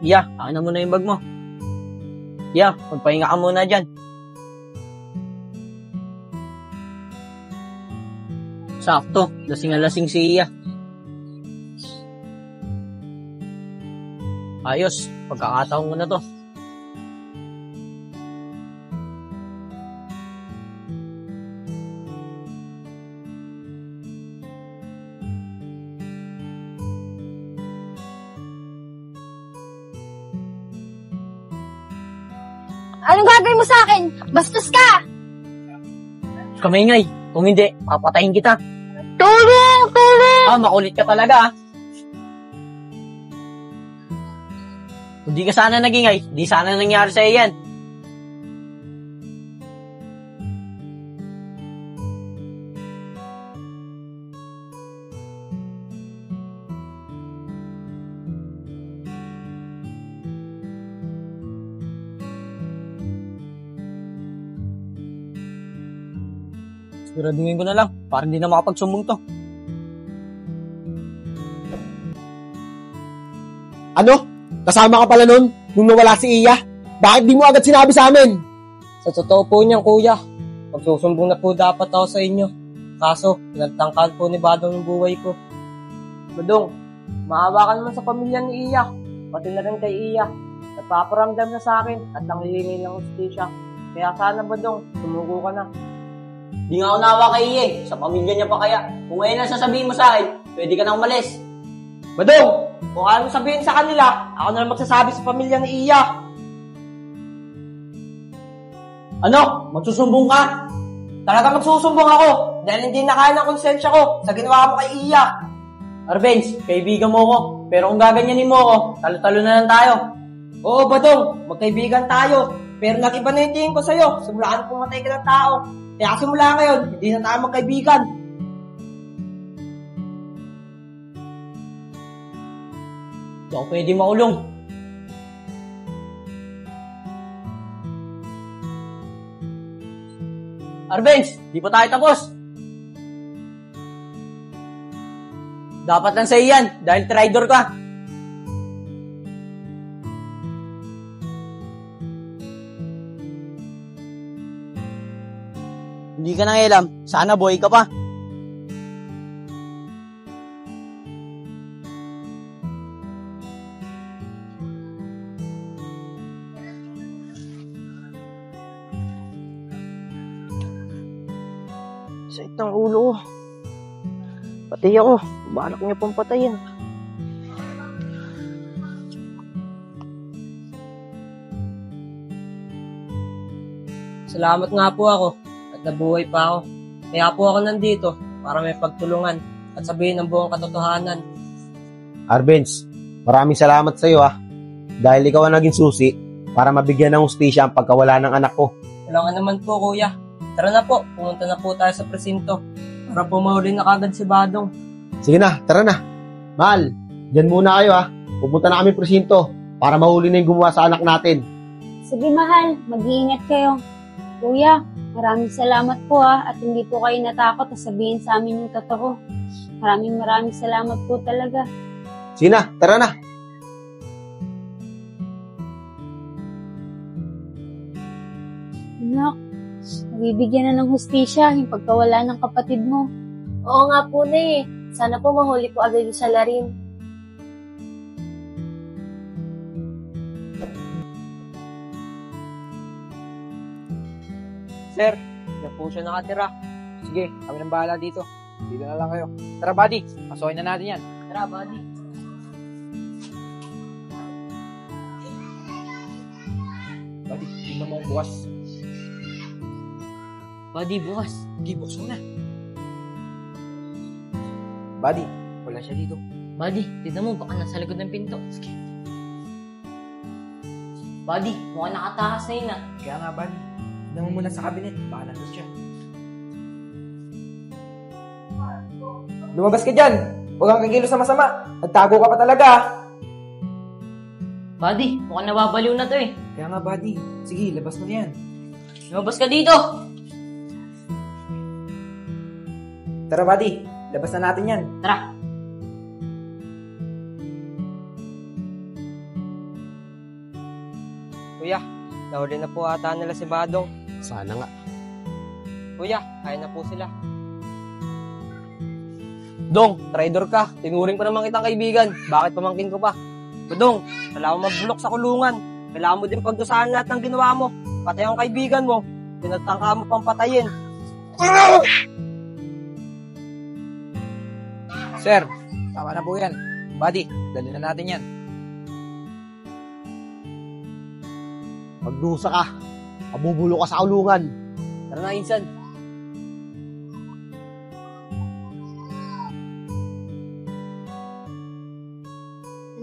Iya, akin na muna yung bag mo. Iya, magpahinga ka muna dyan. Sakto, lasing na lasing si Iya. Ayos, pagkakataon ko na to. Anong gagawin mo sa akin? Bastos ka! Kamingay, kung hindi, papatayin kita. Tulong! Tulong! Makulit ka talaga ah. Kung di ka sana nagingay, di sana nangyari sa'yo yan. Siguraduhin ko na lang, para hindi na makapagsumbong to. Ano? Kasama ka pala nun nung nawala si Iya? Bakit di mo agad sinabi sa amin? Sa totoo po niyan, kuya, magsusumbong na po dapat ako sa inyo. Kaso, pinagtangkaan po ni Badong yung buhay ko. Badong, maawa ka naman sa pamilya ni Iya, pati na rin kay Iya. Nagpaparamdam na sa akin at nangihingi ng hustisya. Kaya sana, Badong, sumuko ka na. Di nga ako naawa kay Iya eh. Sa pamilya niya pa kaya. Kung ngayon na sasabihin mo sa akin, pwede ka nang umalis. Badong, kung ayaw mo sabihin sa kanila, ako na lang magsasabi sa pamilya ni Iya. Ano? Magsusumbong ka? Talaga magsusumbong ako dahil hindi nakaya ng konsensya ko sa ginawa mo kay Iya. Arbenz, kaibigan mo ko. Pero kung gaganyanin mo ko, talo-talo na lang tayo. Oo, Badong, magkaibigan tayo. Pero nag-iba na yung tingin ko sa'yo. Simula ka pumatay ka ng tao. Kaya simula ngayon, hindi na tayo magkaibigan. Hindi ako pwede makulong. Arbenz, di pa tayo tapos. Dapat lang sa iyan, dahil traitor ka. Hindi ka nang alam, sana buhay ka pa. Sakit ng ulo ko. Pati ako, balak niya pang patayin. Salamat nga po ako at nabuhay pa ako. Kaya po ako nandito para may pagtulungan at sabihin ang buong katotohanan. Arbenz, maraming salamat sa iyo dahil ikaw ang naging susi para mabigyan ng hustisya ang pagkawala ng anak ko. Wala nga naman po, kuya. Tara na po, pumunta na po tayo sa presinto para po mahuli na kagad si Badong. Sige na, tara na. Mahal, dyan muna kayo Pupunta na kami presinto para mahuli na yung gumawa sa anak natin. Sige mahal, mag-iingat kayo. Kuya, maraming salamat po at hindi po kayo natakot na sabihin sa amin yung totoo. Maraming salamat po talaga. Sige na, tara na. Anak, nabibigyan na ng hustisya yung pagkawala ng kapatid mo. Oo nga po na Sana po mahuli po agad yung salarin. Sir, yan po siya nakatira. Sige, kami nang bahala dito. Dito na lang kayo. Tara, buddy. Pasukin na natin yan. Tara, buddy. Buddy, tingnan mo bukas. Buddy, bukas. Hindi, buksan na. Buddy, wala siya dito. Buddy, tignan mo, baka nasa likod ng pinto. Sige. Buddy, mukhang nakatakas na yun Kaya nga, buddy. Tignan mo muna sa cabinet. Baka nandun siya. Lumabas ka dyan! Huwag kang kikilos na masama. Nagtago ka pa talaga. Buddy, mukhang nababaliw na to Kaya nga, buddy. Sige, labas mo yan. Lumabas ka dito! Tara, buddy. Labas na natin yan. Tara! Kuya, nahuli na po ata nila si Badong. Sana nga. Kuya, kaya na po sila. Dong, traitor ka. Tinuring ko naman kitang kaibigan. Bakit pamangkin ko pa? Dong, kailangan mo mablok sa kulungan. Kailangan mo din pagdusahan lahat ng ginawa mo. Patay ang kaibigan mo. Pinagtangka mo pang patayin. Sir, tama na po yan. Buddy, dali na natin yan. Magdusa ka. Mabubulo ka sa kulungan. Tara na, Insan.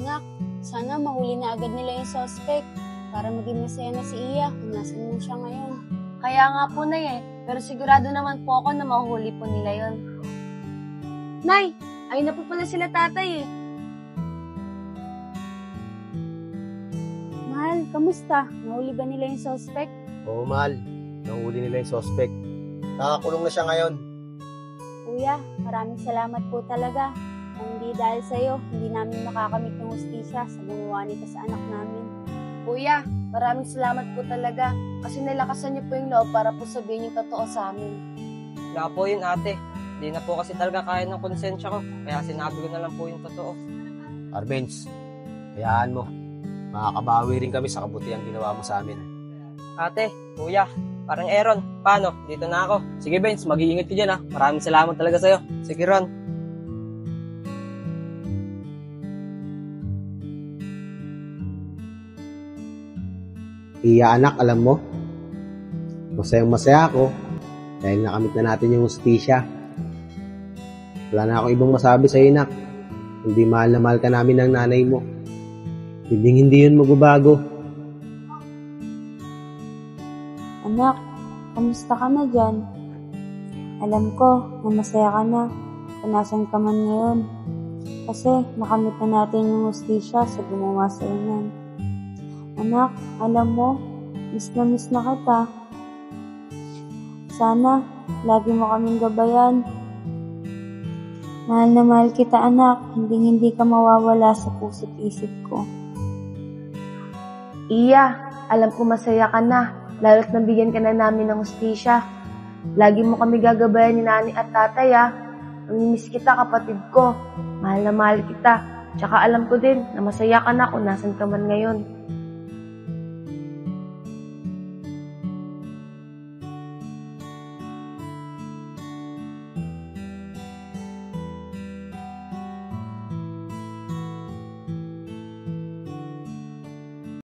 Anak, sana mahuli na agad nila yung suspect para maging masaya na si Iya kung nasan mo siya ngayon. Kaya nga po pero sigurado naman po ako na mahuli po nila yon. Nay, ayun na po pala sila tatay Mahal, kamusta? Nahuli ba nila yung suspect? Oo, mahal. Nahuli nila yung suspect. Nakakulong na siya ngayon. Kuya, maraming salamat po talaga. Kung hindi dahil sa'yo, hindi namin makakamit ng hustisya sa gumawa nito sa anak namin. Kuya, maraming salamat po talaga kasi nilakasan niyo po yung loob para po sabihin yung totoo sa amin. Wala po yun, ate. Hindi na po kasi talaga kaya ng konsensya ko. Kaya sinabi ko na lang po yung totoo. Arbenz, hayaan mo. Makakabawi rin kami sa kabutihan ginawa mo sa amin. Ate, kuya, parang Aaron. Paano? Dito na ako. Sige, Benz, mag-iingat ka dyan, ha. Maraming salamat talaga sa'yo. Sige, Ron. Iya anak, alam mo, masayang masaya ako dahil nakamit na natin yung hustisya. Wala na akong ibang masabi sa'yo, nak. Hindi mahal na mahal ka namin ng nanay mo. Hindi yun magbabago. Anak, kamusta ka na dyan? Alam ko na masaya ka na kung nasan ka man ngayon. Kasi nakamit na natin yung hustisya sa gumawa sa inyan. Anak, alam mo, miss na kita. Sana, lagi mo kaming gabayan. Mahal na mahal kita, anak. Hindi ka mawawala sa puso't isip ko. Iya, alam ko masaya ka na, lalo't nabigyan ka na namin ng hustisya. Lagi mo kami gagabayan ni nani at tatay, ah. Namimiss kita, kapatid ko. Mahal na mahal kita. Tsaka alam ko din na masaya ka na kung nasan ka man ngayon.